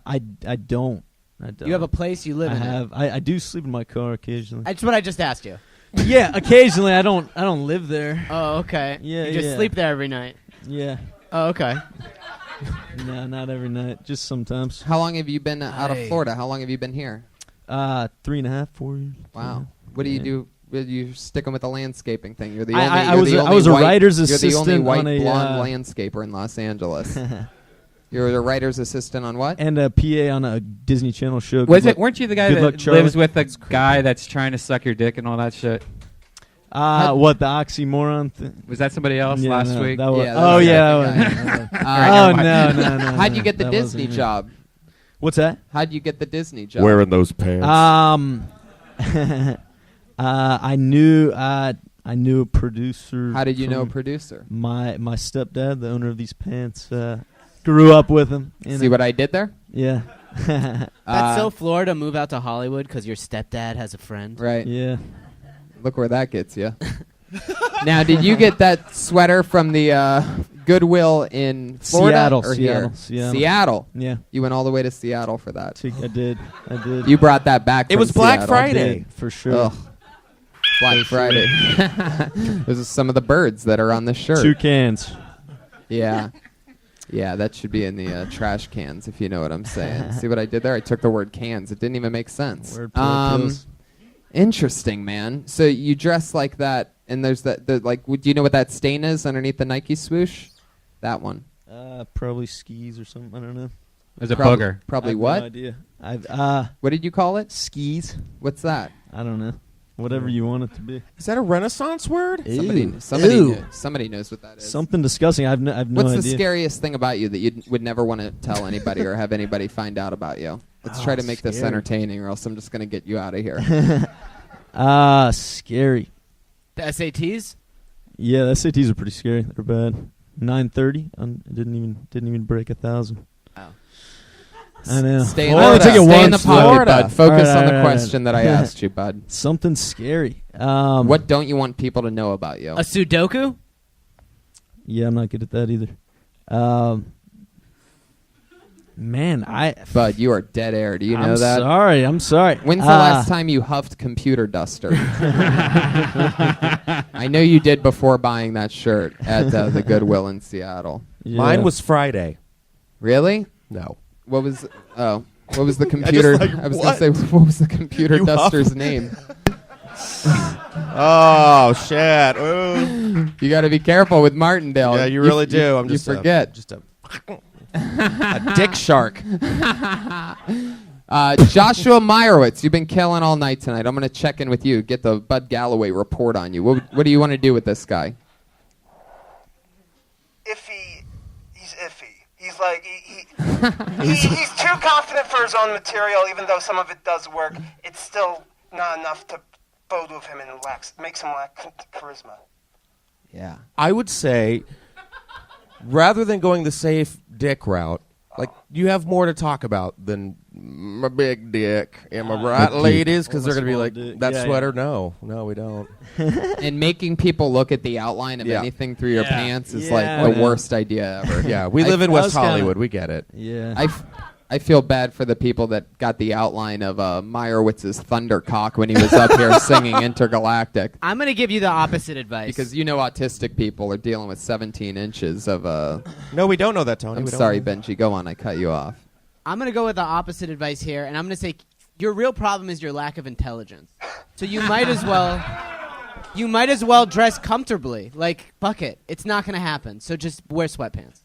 don't. I don't. You have a place you live I in. have. I do sleep in my car occasionally. That's what I just asked you. Yeah, occasionally. I don't live there. Oh, okay. Yeah, You just yeah. sleep there every night. Yeah. Oh, okay. No, not every night. Just sometimes. How long have you been out of Hey. Florida? How long have you been here? 3.5, 4 years. Wow. What do you Yeah. do? You sticking with the landscaping thing? You're the I- only. I you're was the a- I only was a white- writer's You're the only assistant white on a, blonde landscaper in Los Angeles. You're a writer's assistant on what? And a PA on a Disney Channel show. Was Good it? Weren't you the guy Good Luck, that Charlie. lives with a guy that's trying to suck your dick and all that shit? What, the oxymoron thing? Was that somebody else Yeah, last no, week? that was, Yeah, that oh, was yeah. the That guy. was, Uh, oh, no. How'd you get the that Disney wasn't me. job? What's that? How'd you get the Disney job? Wearing those pants. I knew a producer. How did you know a from producer? My stepdad, the owner of these pants, grew up with him. See what I did there? Yeah. That's so Florida. Move out to Hollywood because your stepdad has a friend. Right. Yeah. Look where that gets you. Now, did you get that sweater from the Goodwill in Florida Seattle, or here? Seattle. Yeah. You went all the way to Seattle for that. I did. You brought that back. It from was Black Seattle. Friday. Did, for sure. Ugh. Black Friday. Those are some of the birds that are on the shirt. Toucans. Yeah. Yeah, that should be in the trash cans, if you know what I'm saying. See what I did there? I took the word cans. It didn't even make sense. Wordplay kills. Interesting, man. So you dress like that, and there's that. Do you know what that stain is underneath the Nike swoosh? That one. Probably skis or something. I don't know. There's a Prob- booger. Probably I have what? No idea. What did you call it? Skis. What's that? I don't know. Whatever you want it to be. Is that a Renaissance word? Somebody knows what that is. Something disgusting. I've no What's idea. the scariest thing about you that you would never want to tell anybody or have anybody find out about you? Let's try to make this scary. entertaining, or else I'm just going to get you out of here. Scary. The SATs? Yeah, the SATs are pretty scary. They're bad. 930. Didn't even break 1,000. Wow. I know. Stay in, I only the, took it stay in the once, pocket, though. bud. Focus All right, on the all right, question that I asked you, bud. Something scary. What don't you want people to know about you? A Sudoku? Yeah, I'm not good at that either. Man, Bud, you are dead air. Do you know that? I'm sorry. When's the last time you huffed computer duster? I know you did before buying that shirt at the Goodwill in Seattle. Yeah. Mine was Friday. Really? No. What was the computer? like, I was what? gonna say, what was the computer You duster's huffed? name? Oh shit! Ooh. You got to be careful with Martindale. Yeah, you really do. I'm just you forget. just a dick shark. Joshua Meyerowitz, you've been killing all night tonight. I'm going to check in with you, get the Bud Galloway report on you. What do you want to do with this guy? Iffy. He's iffy. He's like he's too confident for his own material. Even though some of it does work, it's still not enough to bode with him and makes him lack charisma. Yeah. I would say, rather than going the safe dick route, like you have more to talk about than my big dick. Am I right, ladies? Because they're gonna be like, that sweater. Yeah. No, we don't. And making people look at the outline of anything through your pants is like the worst idea ever. Yeah, we live in West Hollywood. We get it. Yeah. I feel bad for the people that got the outline of Meyerowitz's Thundercock when he was up here singing Intergalactic. I'm going to give you the opposite advice. Because autistic people are dealing with 17 inches of No, we don't know that, Tony. I'm sorry, Benji. Go on. I cut you off. I'm going to go with the opposite advice here, and I'm going to say your real problem is your lack of intelligence. So you might as well dress comfortably. Like, fuck it. It's not going to happen. So just wear sweatpants.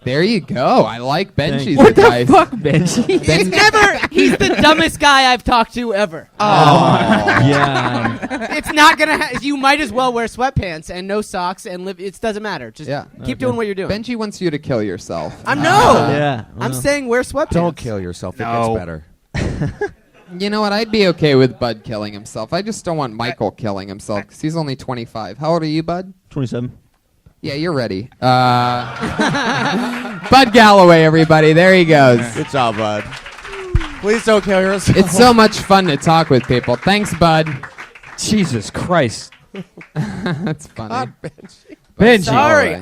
There you go. I like Benji's advice. What the fuck, Benji? He's the dumbest guy I've talked to ever. Yeah. It's not going to you might as well wear sweatpants and no socks and live. It doesn't matter. Just keep doing what you're doing. Benji wants you to kill yourself. I'm I'm saying wear sweatpants. Don't kill yourself. It gets better. You know what? I'd be okay with Bud killing himself. I just don't want Michael killing himself because he's only 25. How old are you, Bud? 27. Yeah, you're ready. Bud Galloway, everybody. There he goes. Good job, Bud. Please don't kill yourself. It's so much fun to talk with people. Thanks, Bud. Jesus Christ. That's funny. God, Benji. Benji. Sorry,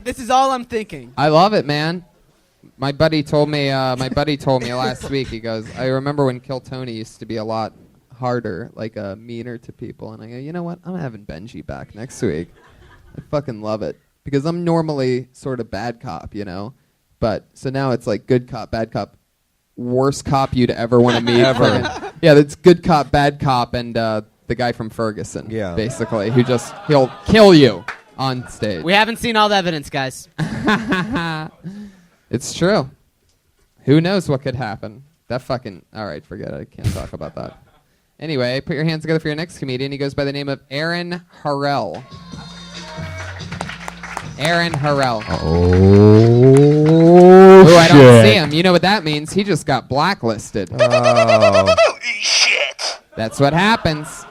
this is all I'm thinking. I love it, man. My buddy told me last week, he goes, I remember when Kill Tony used to be a lot harder, like meaner to people. And I go, you know what? I'm having Benji back next week. I fucking love it. Because I'm normally sort of bad cop, But, so now it's like good cop, bad cop, worst cop you'd ever want to meet. Ever. Yeah, that's good cop, bad cop, and the guy from Ferguson, basically, who he'll kill you on stage. We haven't seen all the evidence, guys. It's true. Who knows what could happen? All right, forget it. I can't talk about that. Anyway, put your hands together for your next comedian. He goes by the name of Aaron Harrell. Aaron Harrell. Oh, I don't see him. You know what that means? He just got blacklisted. Shit. That's what happens.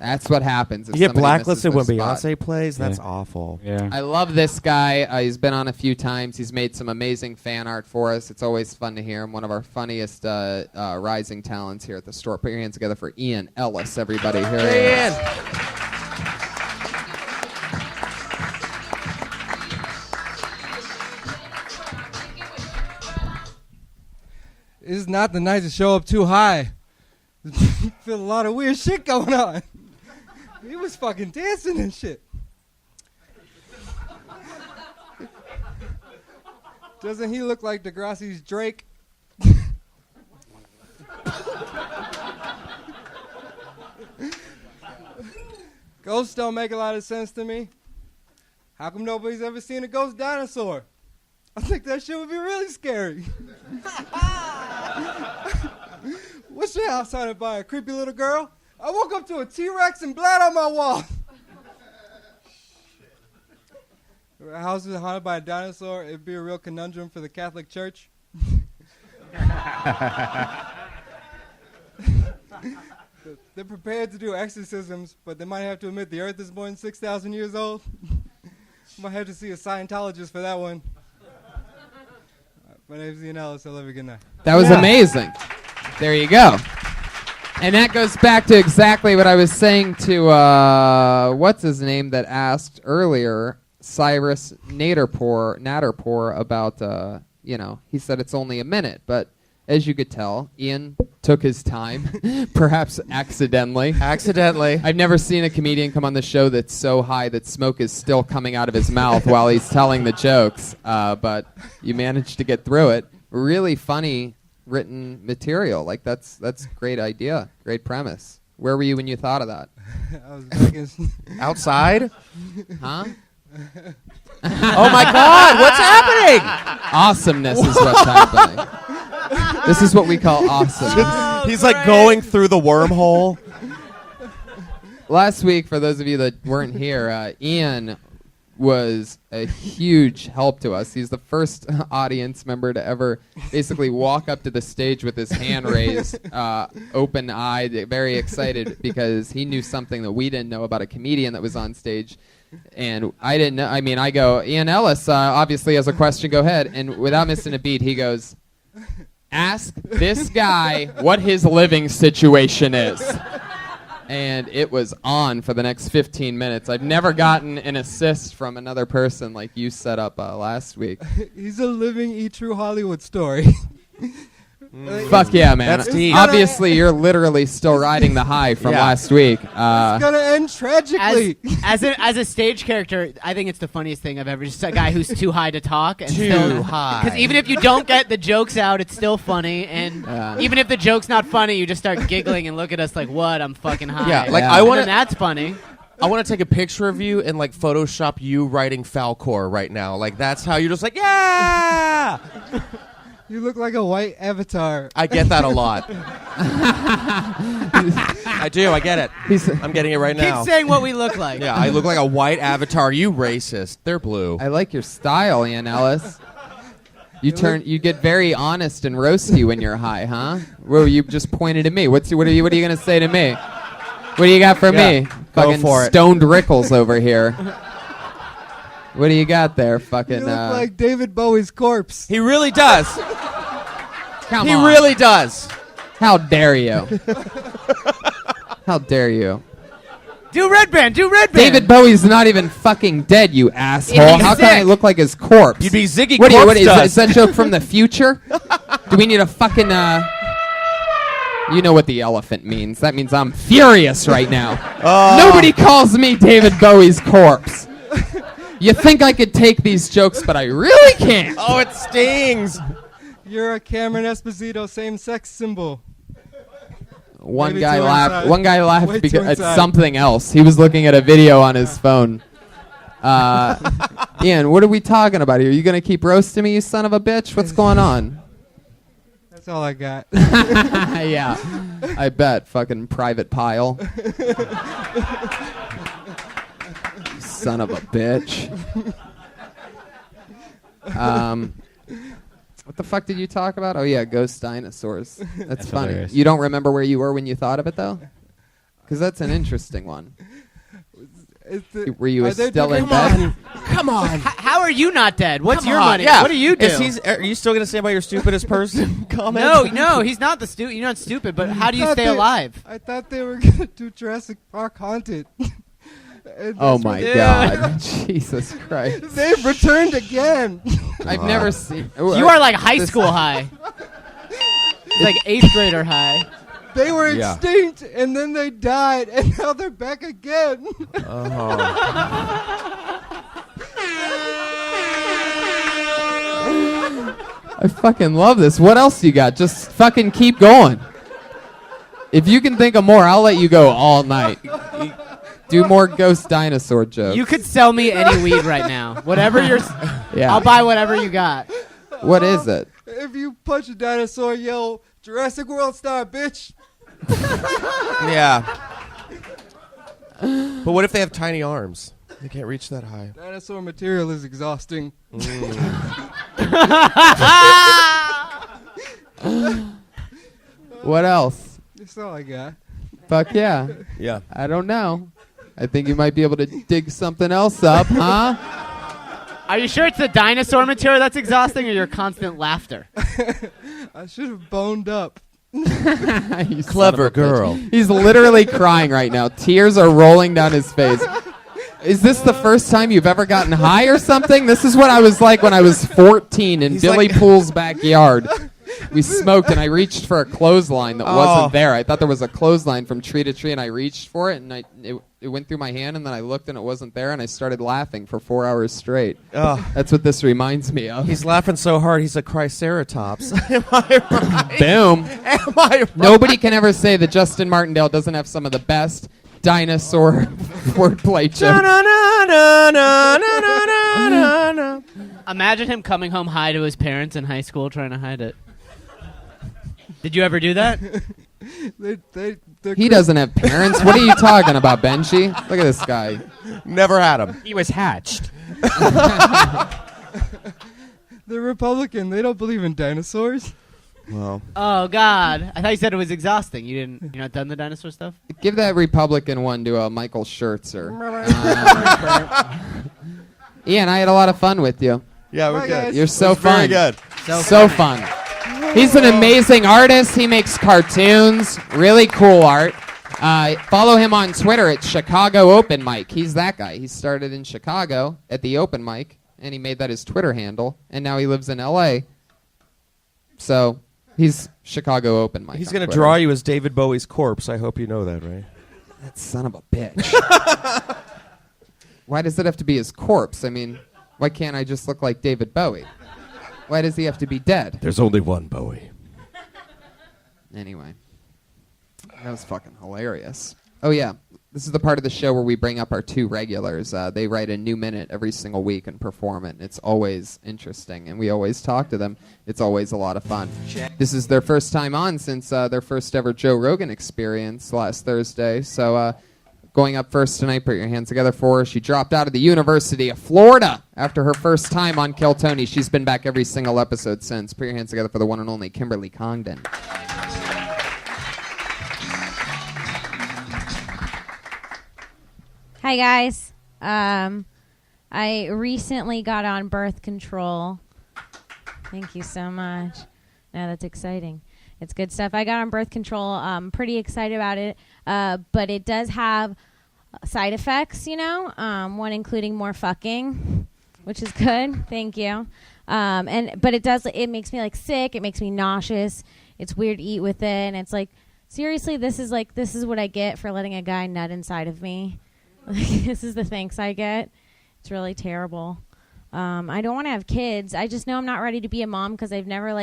That's what happens. You get blacklisted when Beyonce plays? That's awful. Yeah. I love this guy. He's been on a few times. He's made some amazing fan art for us. It's always fun to hear him. One of our funniest rising talents here at the store. Put your hands together for Ian Ellis, everybody. Here he is. This is not the night to show up too high. Feel a lot of weird shit going on. He was fucking dancing and shit. Doesn't he look like Degrassi's Drake? Ghosts don't make a lot of sense to me. How come nobody's ever seen a ghost dinosaur? I think that shit would be really scary. What's your house haunted by? A creepy little girl? I woke up to a T-Rex and blood on my wall. If a house is haunted by a dinosaur, it'd be a real conundrum for the Catholic Church. They're prepared to do exorcisms, but they might have to admit the earth is more than 6,000 years old. Might have to see a Scientologist for that one. My name's Ian Ellis. I love you. Good night. That was amazing. There you go. And that goes back to exactly what I was saying to, what's his name that asked earlier, Cyrus Natterpour about, he said it's only a minute. But as you could tell, Ian took his time, perhaps accidentally. I've never seen a comedian come on the show that's so high that smoke is still coming out of his mouth while he's telling the jokes. But you managed to get through it. Really funny written material. Like that's great idea, great premise. Where were you when you thought of that? I was back in. Outside? Huh? Oh my God! What's happening? Awesomeness is what's happening. This is what we call awesome. He's like going through the wormhole. Last week, for those of you that weren't here, Ian was a huge help to us. He's the first audience member to ever basically walk up to the stage with his hand raised, open-eyed, very excited because he knew something that we didn't know about a comedian that was on stage. And I didn't know. I mean, I go, Ian Ellis obviously has a question. Go ahead. And without missing a beat, he goes, ask this guy what his living situation is. And it was on for the next 15 minutes. I've never gotten an assist from another person like you set up last week. He's a living E! True Hollywood story. Fuck yeah, man. That's deep. Obviously, you're literally still riding the high from last week. It's gonna end tragically. As a stage character, I think it's the funniest thing I've ever. Just a guy who's too high to talk. And Too high. Because even if you don't get the jokes out, it's still funny. And even if the joke's not funny, you just start giggling and look at us like, "What? I'm fucking high." Yeah, like Yeah. I want And to. that's funny. I want to take a picture of you and like Photoshop you writing Falcor right now. Like that's how you're just like, yeah. You look like a white avatar. I get that a lot. I do. I get it. I'm getting it right now. Keep saying what we look like. Yeah, I look like a white avatar. You racist. They're blue. I like your style, Ian Ellis. You get very honest and roasty when you're high, huh? Well, you just pointed at me. What are you gonna say to me? What do you got for me? Go Fucking for it. stoned Rickles over here. What do you got there? Fucking. You look like David Bowie's corpse. He really does. Come He on. really does. How dare you? How dare you? Do Red Band. Do Red Band. David Bowie's not even fucking dead, you asshole. He's How can I sick. look like his corpse? You'd be Ziggy What Corpse is Dust. that joke from the future? Do we need a fucking You know what the elephant means. That means I'm furious right now. Nobody calls me David Bowie's corpse. You think I could take these jokes, but I really can't. Oh, it stings. You're a Cameron Esposito same-sex symbol. One Maybe guy too laughed. inside. One guy laughed Way too because at inside. something else. He was looking at a video on his phone. Ian, what are we talking about here? Are you gonna keep roasting me, you son of a bitch? What's going on? That's all I got. Yeah, I bet. Fucking private pile. Son of a bitch. What the fuck did you talk about? Oh yeah, ghost dinosaurs. That's funny. hilarious. You don't remember where you were when you thought of it though? Because that's an interesting one. Were you still in bed? Come on. How are you not dead? What's Come your on. money? Yeah. What do you do? Are you still gonna say about your stupidest person comment? No, he's not the stupid. You're not stupid. But how do you stay alive? I thought they were gonna do Jurassic Park Haunted. And Oh that's my what- god. Jesus Christ. They've returned again. I've never seen. You are like high school high. Like 8th grader high. They were Yeah. extinct, and then they died, and now they're back again. I fucking love this. What else you got? Just fucking keep going. If you can think of more, I'll let you go all night. Do more ghost dinosaur jokes. You could sell me any weed right now. Whatever you're. Yeah. I'll buy whatever you got. What is it? If you punch a dinosaur, yell, Jurassic World star, bitch. Yeah. But what if they have tiny arms? They can't reach that high. Dinosaur material is exhausting. What else? That's all I got. Fuck yeah. Yeah. I don't know. I think you might be able to dig something else up, huh? Are you sure it's the dinosaur material that's exhausting, or your constant laughter? I should have boned up. You son of a Clever bitch. girl. He's literally crying right now. Tears are rolling down his face. Is this the first time you've ever gotten high or something? This is what I was like when I was 14 in He's Billy like- Pool's backyard. we smoked, and I reached for a clothesline that wasn't there. I thought there was a clothesline from tree to tree, and I reached for it, and it went through my hand, and then I looked, and it wasn't there, and I started laughing for 4 hours straight. That's what this reminds me of. He's laughing so hard, he's a Triceratops. Am I right? Boom. Am I right? Nobody can ever say that Justin Martindale doesn't have some of the best dinosaur wordplay jokes. Imagine him coming home high to his parents in high school trying to hide it. Did you ever do that? He doesn't have parents. What are you talking about, Benji? Look at this guy. Never had him. He was hatched. They're Republican. They don't believe in dinosaurs. Well. Oh God! I thought you said it was exhausting. You're not done the dinosaur stuff. Give that Republican one to Michael Schertzer. Ian, I had a lot of fun with you. Yeah, we're good. You're so fun. Very good. So fun. He's an amazing artist. He makes cartoons. Really cool art. Follow him on Twitter at Chicago Open Mic. He's that guy. He started in Chicago at the Open Mic, and he made that his Twitter handle, and now he lives in L.A. So he's Chicago Open Mic. He's going to draw you as David Bowie's corpse. I hope you know that, right? That son of a bitch. Why does it have to be his corpse? I mean, why can't I just look like David Bowie? Why does he have to be dead? There's only one Bowie. Anyway, that was fucking hilarious. Oh, yeah. This is the part of the show where we bring up our two regulars. They write a new minute every single week and perform it. It's always interesting, and we always talk to them. It's always a lot of fun. This is their first time on since their first ever Joe Rogan experience last Thursday. So going up first tonight, put your hands together for her. She dropped out of the University of Florida after her first time on Kill Tony. She's been back every single episode since. Put your hands together for the one and only Kimberly Congdon. Hi, guys. I recently got on birth control. Thank you so much. No, that's exciting. It's good stuff. I got on birth control. I'm pretty excited about it. But it does have side effects, one including more fucking, which is good. Thank you. But it makes me sick. It makes me nauseous. It's weird to eat with it. And it's seriously, this is what I get for letting a guy nut inside of me. This is the thanks I get. It's really terrible. I don't want to have kids. I just know I'm not ready to be a mom because I've never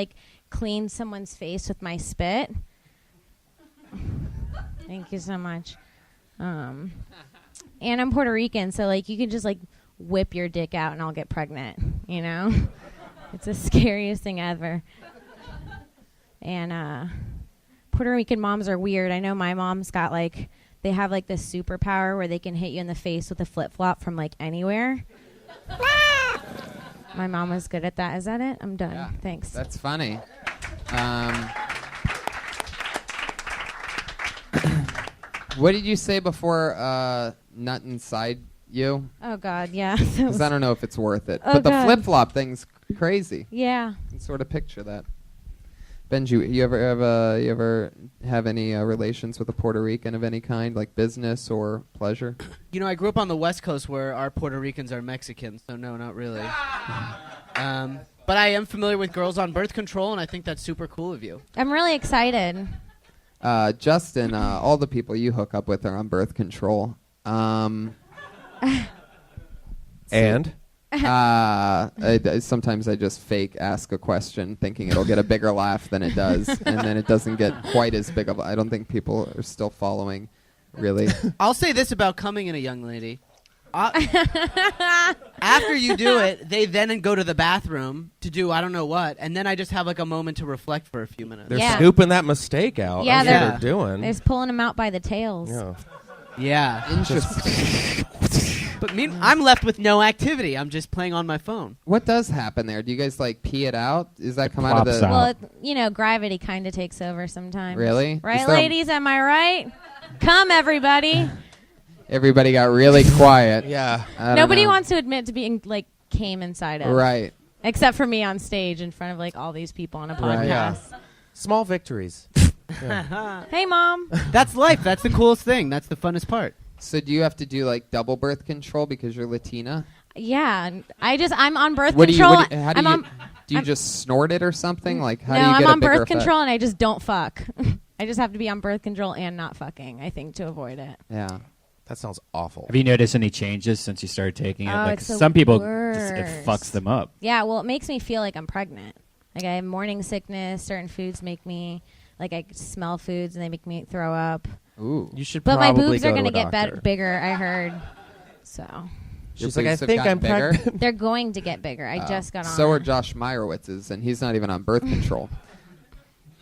cleaned someone's face with my spit. Thank you so much. And I'm Puerto Rican, so you can just whip your dick out and I'll get pregnant. It's the scariest thing ever. And Puerto Rican moms are weird. I know my mom's got they have this superpower where they can hit you in the face with a flip-flop from anywhere. My mom was good at that. Is that it? I'm done. Yeah, thanks. That's funny. What did you say before nut inside you? Oh, God, yeah. Because I don't know if it's worth it. Oh, but the God. flip-flop thing's crazy. Yeah. You can sort of picture that. Benji, you ever have any relations with a Puerto Rican of any kind, like business or pleasure? I grew up on the West Coast where our Puerto Ricans are Mexicans, so no, not really. But I am familiar with girls on birth control, and I think that's super cool of you. I'm really excited. Justin, all the people you hook up with are on birth control. And? Sometimes I just fake ask a question thinking it'll get a bigger laugh than it does, and then it doesn't get quite as big of I don't think people are still following, really. I'll say this about coming in a young lady. After you do it, they then go to the bathroom to do I don't know what, and then I just have a moment to reflect for a few minutes. They're scooping that mistake out. Yeah, That's what they're doing. They're just pulling them out by the tails. Yeah. Interesting. But I'm left with no activity. I'm just playing on my phone. What does happen there? Do you guys pee it out? Does that come out of the... Well, gravity kind of takes over sometimes. Really? Right, ladies? Am I right? Come, everybody. Everybody got really quiet. Yeah. Nobody wants to admit to being came inside of. Right. Except for me on stage in front of all these people on a podcast. Yeah. Small victories. Yeah. Hey, Mom. That's life. That's the coolest thing. That's the funnest part. So do you have to do double birth control because you're Latina? Yeah, I'm on birth What control. how do you Do you just snort it or something? Like, how no, do you I'm get on a bigger birth effect? control and I just don't fuck. I just have to be on birth control and not fucking, I think, to avoid it. Yeah. That sounds awful. Have you noticed any changes since you started taking it? Oh, Like it's the some people, just, it worst. fucks them up. Yeah, well, it makes me feel like I'm pregnant. Like I have morning sickness. Certain foods make me, like I smell foods and they make me throw up. Ooh. You should But my probably boobs go are to going a to get doctor. bigger, I heard. So She's Your like, I boobs have think I'm gotten bigger? pregnant. they're going to get bigger. I just got on. So are Josh Meyerowitz's, and he's not even on birth control.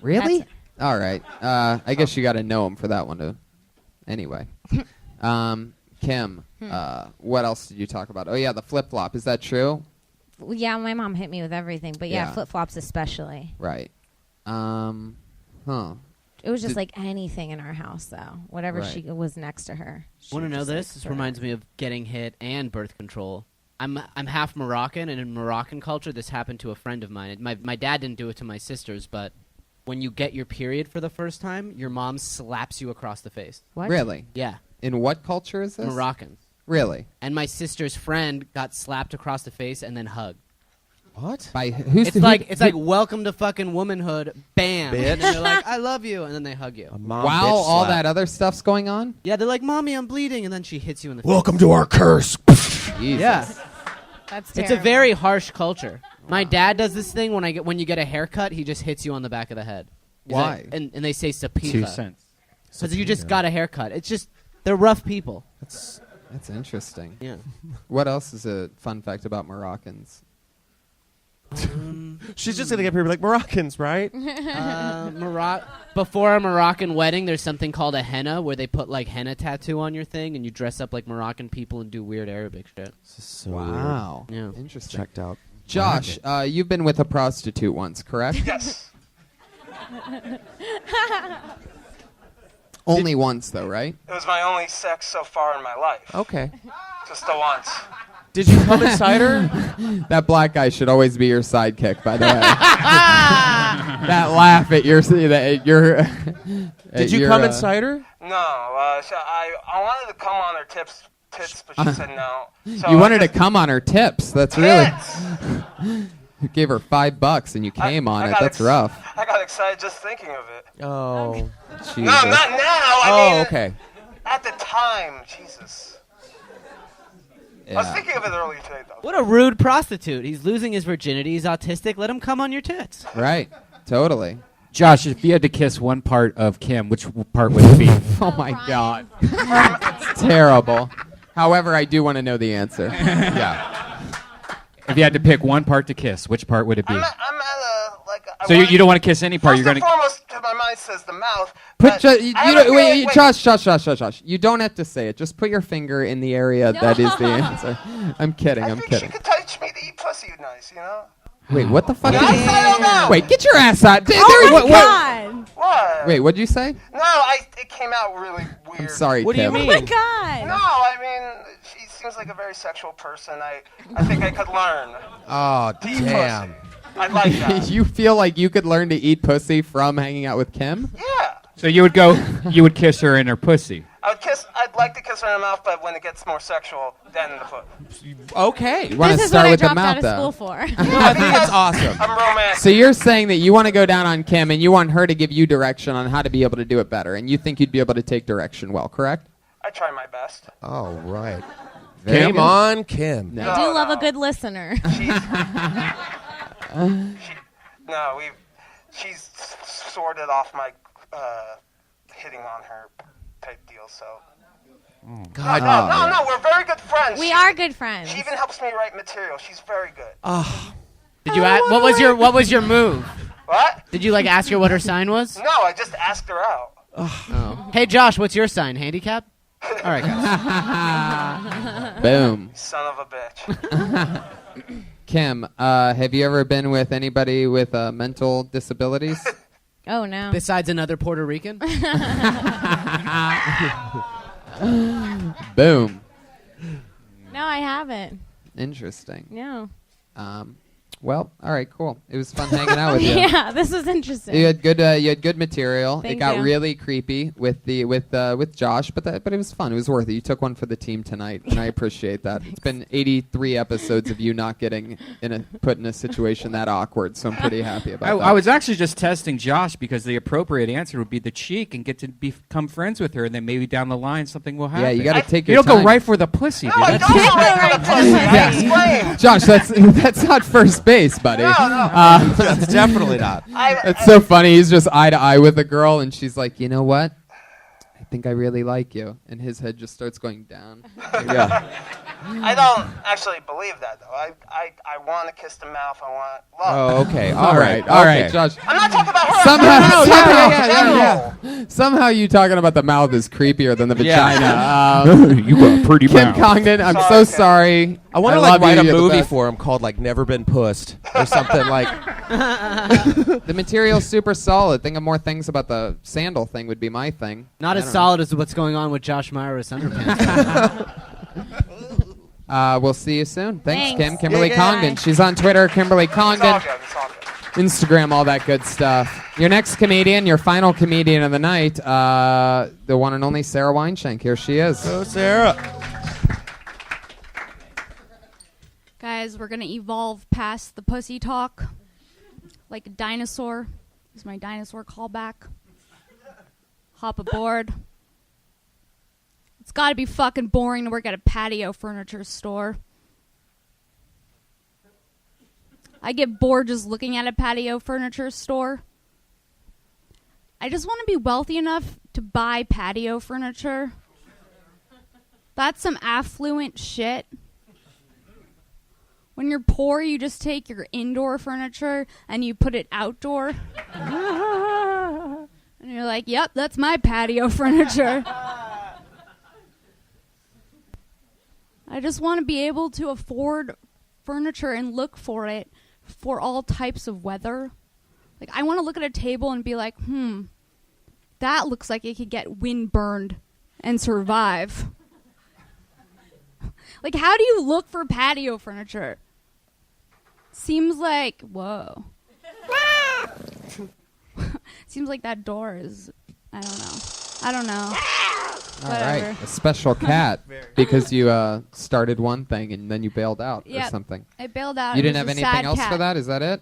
Really? That's- All right. I guess you got to know him for that one, too. Anyway. Kim, what else did you talk about? Oh, yeah, the flip-flop. Is that true? Well, yeah, my mom hit me with everything, but yeah, Yeah. flip-flops especially. Right. Huh. It was just Did- like anything in our house, though. Whatever Right. she was next to her. she Want to would know just, this? like, This throw reminds up. me of getting hit and birth control. I'm half Moroccan, and in Moroccan culture, this happened to a friend of mine. My dad didn't do it to my sisters, but when you get your period for the first time, your mom slaps you across the face. What? Really? Yeah, In what culture is this? Moroccan. Really? And my sister's friend got slapped across the face and then hugged. What? By who's It's like welcome to fucking womanhood, bam, Bitch. and then they're like, I love you, and then they hug you. A mom while bitch all slap. that other stuff's going on? Yeah, they're like, mommy, I'm bleeding, and then she hits you in the face. Welcome to our curse. Jesus. Yeah, That's it's a terrible. very harsh culture. My dad does this thing when you get a haircut, he just hits you on the back of the head. He's Why? like- and they say 2 sapita. cents. Because you just got a haircut. It's just, they're rough people. That's interesting. Yeah. What else is a fun fact about Moroccans? She's just gonna get people like Moroccans, right? Before a Moroccan wedding, there's something called a henna, where they put like henna tattoo on your thing, and you dress up like Moroccan people and do weird Arabic shit. This is so Wow. Yeah. Interesting. Checked out. Josh, you've been with a prostitute once, correct? Yes. Only once, though, right? It was my only sex so far in my life. Okay. Just the once. Did you come inside her? That black guy should always be your sidekick, by the way. That laugh at your... Did you come inside her? No, I wanted to come on her tits, but she said no. So You I wanted to just- come on her tips. That's really... Tits! You gave her $5 and you came on I it. got That's rough. I got excited just thinking of it. Oh. Jesus. No, not now. I mean, okay. at the time, Jesus. I was Yeah. thinking of it earlier today, though. What a rude prostitute. He's losing his virginity. He's autistic. Let him come on your tits. Right. Totally. Josh, if you had to kiss one part of Kim, which part would it be? Oh, my God. It's terrible. However, I do want to know the answer. Yeah. If you had to pick one part to kiss, which part would it be? I'm at a, like... So you don't want to kiss any part. First You're and going to... foremost, my mind says the mouth. Put but ju- you I have don't, a wait, feeling- Josh. You don't have to say it. Just put your finger in the area that is the answer. I'm kidding. I I'm think kidding. she could touch me to eat pussy nice, you know? Wait, what the fuck? Yes, I don't know. Wait, get your ass out. Oh my God! What? Wait, what'd you say? No, it came out really weird. I'm sorry, What do you Kim. mean? Oh my God! No, I mean, she seems like a very sexual person. I think I could learn. Oh, to eat damn. pussy. I'd like that. You feel like you could learn to eat pussy from hanging out with Kim? Yeah. So you would kiss her in her pussy. I'd like to kiss her in the mouth, but when it gets more sexual, then in the foot. Okay. You want This to is what start I with the dropped mouth, out of though. school for. No, I think it's awesome. I'm romantic. So you're saying that you want to go down on Kim and you want her to give you direction on how to be able to do it better, and you think you'd be able to take direction well, correct? I try my best. All right. Very Game good. on, Kim. No. I do love no. a good listener. She's sorted off my hitting on her type deal, so. God. No, we're very good friends. We are good friends. She even helps me write material. She's very good. Did you ask, what was your move? What? Did you like ask her what her sign was? No, I just asked her out. Oh. Hey Josh, what's your sign? Handicap? All right, guys. Boom. Son of a bitch. Kim, have you ever been with anybody with mental disabilities? Oh no. Besides another Puerto Rican? Boom. No, I haven't. Interesting. No. Well, all right, cool. It was fun hanging out with you. Yeah, this was interesting. You had good material. Thank it got you. really creepy with Josh, but it was fun. It was worth it. You took one for the team tonight, and I appreciate that. It's been 83 episodes of you not getting put in a situation that awkward, so I'm pretty happy about that. I was actually just testing Josh because the appropriate answer would be the cheek and get to become friends with her, and then maybe down the line something will happen. Yeah, you got to take You your don't time. go right for the pussy, dude. No, I That's don't go right for the pussy. I explained. Josh, that's not first base, buddy. No. That's definitely not. It's so funny. He's just eye to eye with a girl, and she's like, you know what? I think I really like you. And his head just starts going down. Yeah. I don't actually believe that, though. I want to kiss the mouth. I want love. Oh, okay. All right, All right, okay. Josh. I'm not talking about her. Somehow, somehow you talking about the mouth is creepier than the Yeah. vagina. You got a pretty Kim mouth. Congdon, I'm Sorry, so Kim. sorry. I want to love write you, a you're the movie best. for him called like Never Been Pussed or something like. The material's super solid. Think of more things about the sandal thing would be my thing. Not I as don't solid as what's going on with Josh Myra's underpants. know. We'll see you soon. Thanks, Thanks. Kim. Kimberly Yeah, Congdon. She's on Twitter, Kimberly It's all Congdon. good. It's all good. Instagram, all that good stuff. Your next comedian, your final comedian of the night, the one and only Sarah Weinshank. Here she is. Oh, Sarah. Guys, we're going to evolve past the pussy talk like a dinosaur. This is my dinosaur callback. Hop aboard. It's got to be fucking boring to work at a patio furniture store. I get bored just looking at a patio furniture store. I just want to be wealthy enough to buy patio furniture. That's some affluent shit. When you're poor, you just take your indoor furniture and you put it outdoor. And you're like, yep, that's my patio furniture. I just want to be able to afford furniture and look for it for all types of weather. Like, I want to look at a table and be like, that looks like it could get wind burned and survive. Like, how do you look for patio furniture? Seems like, whoa. Seems like that door is, I don't know. All Whatever. right, a special cat because you started one thing and then you bailed out or Yep. something. I bailed out. You It didn't was have a anything sad else cat. for that? Is that it?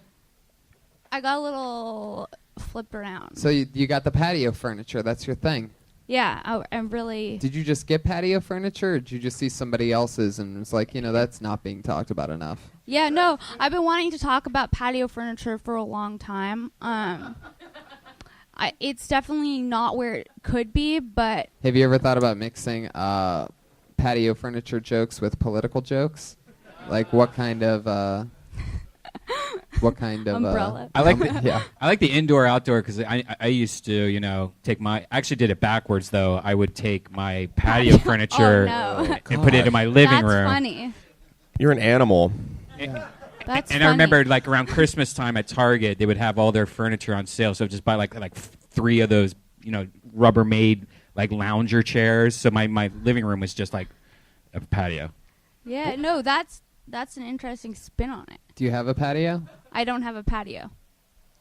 I got a little flipped around. So you got the patio furniture. That's your thing. Yeah, I'm really. Did you just get patio furniture, or did you just see somebody else's and it's like, that's not being talked about enough? Yeah, no, I've been wanting to talk about patio furniture for a long time. It's definitely not where it could be, but Have you ever thought about mixing patio furniture jokes with political jokes? Like what kind of umbrella. I like yeah. I like the indoor outdoor because I used to take my I actually did it backwards though. I would take my patio furniture Oh, no. and put it in my living That's room. funny. You're an animal. That's And funny. I remember like around Christmas time at Target, they would have all their furniture on sale. So just buy like 3 of those Rubbermaid like lounger chairs. So my living room was just like a patio. Yeah, no, that's an interesting spin on it. Do you have a patio? I don't have a patio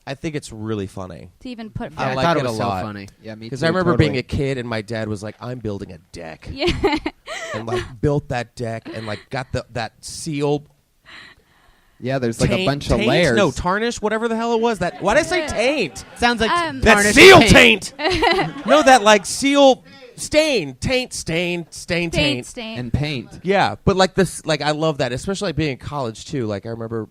I think it's really funny. to even put. I I like thought it it was a so lot. funny. Yeah, me too. Because I remember totally. being a kid and my dad was like, "I'm building a deck," Yeah. and like built that deck and like got that seal. Yeah, there's like a taint- bunch of taint? layers. No, tarnish, whatever the hell it was. That why did I say taint? Sounds like Um, That tarnished seal paint. taint. No, that like seal stain, taint, stain, Stain. and paint. Yeah, but like this, like I love that, especially like being in college too. Like I remember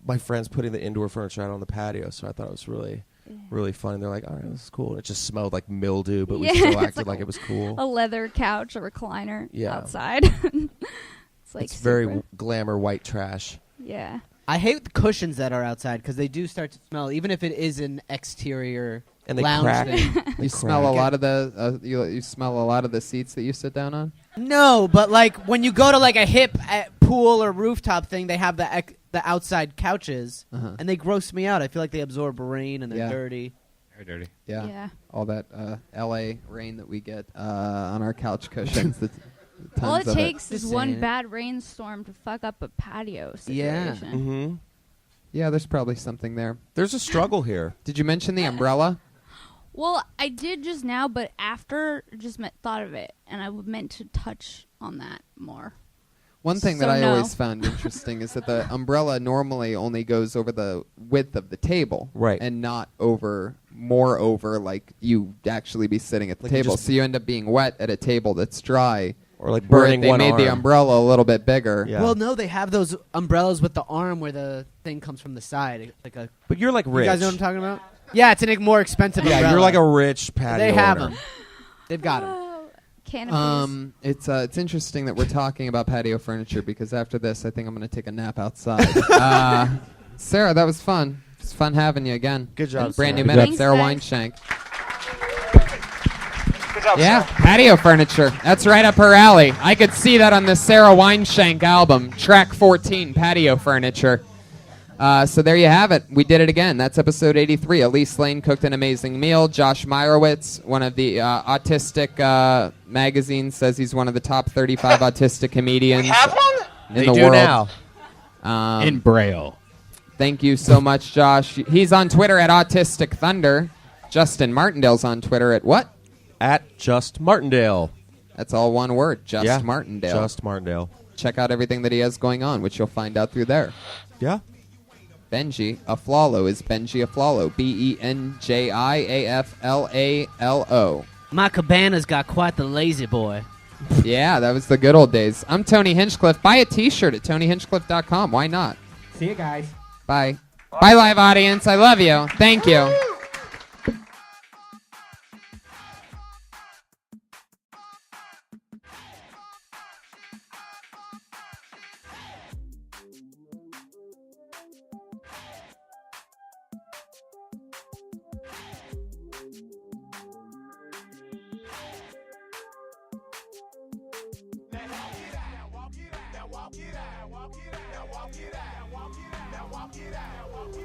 my friends putting the indoor furniture out on the patio, so I thought it was really, really fun. They're like, "All right, this is cool." And it just smelled like mildew, but we Yeah, still it's acted like it was a cool. leather couch, a recliner Yeah. outside. It's like It's very super- glamour white trash. Yeah. I hate the cushions that are outside because they do start to smell, even if it is an exterior And they lounge crack. thing. You smell a lot of the you smell a lot of the seats that you sit down on. No, but like when you go to like a hip pool or rooftop thing, they have the outside couches, and they gross me out. I feel like they absorb rain and they're Yeah. dirty. Very dirty. Yeah. Yeah. All that L.A. rain that we get on our couch cushions. Tons All it of takes is Just one saying it. bad rainstorm to fuck up a patio Yeah. situation. Mm-hmm. Yeah, there's probably something there. There's a struggle here. Did you mention the umbrella? Well, I did just now, but after just thought of it, and I meant to touch on that more. One thing So that I no. always found interesting is that the umbrella normally only goes over the width of the table, Right. and not more over like you actually be sitting at the Like you table. just- So you end up being wet at a table that's dry. Or like where burning they one made the arm. umbrella a little bit bigger. Yeah. Well, no, they have those umbrellas with the arm where the thing comes from the side, like a. But you're like You rich. guys know what I'm talking about? Yeah, it's a more expensive. Yeah, umbrella. you're like a rich patio They have owner. them. They've got them. It's interesting that we're talking about patio furniture because after this, I think I'm going to take a nap outside. Sarah, that was fun. It's fun having you again. Good job, Brand new Sarah. minute, Thanks, Sarah guys. Wineshank. Yeah, patio furniture. That's right up her alley. I could see that on the Sarah Wineshank album, track 14, patio furniture. So there you have it. We did it again. That's episode 83. Elise Lane cooked an amazing meal. Josh Meyerowitz, one of the autistic magazines, says he's one of the top 35 autistic comedians in They the do world. now. In Braille. Thank you so much, Josh. He's on Twitter at Autistic Thunder. Justin Martindale's on Twitter at what? At Just Martindale. That's all one word, Just Yeah, Martindale. Just Martindale. Check out everything that he has going on, which you'll find out through there. Yeah. Benji Aflalo is Benji Aflalo. BenjiAflalo. My cabana's got quite the lazy boy. Yeah, that was the good old days. I'm Tony Hinchcliffe. Buy a t-shirt at TonyHinchcliffe.com. Why not? See you guys. Bye. Bye, live audience. I love you. Thank you. Walk it out.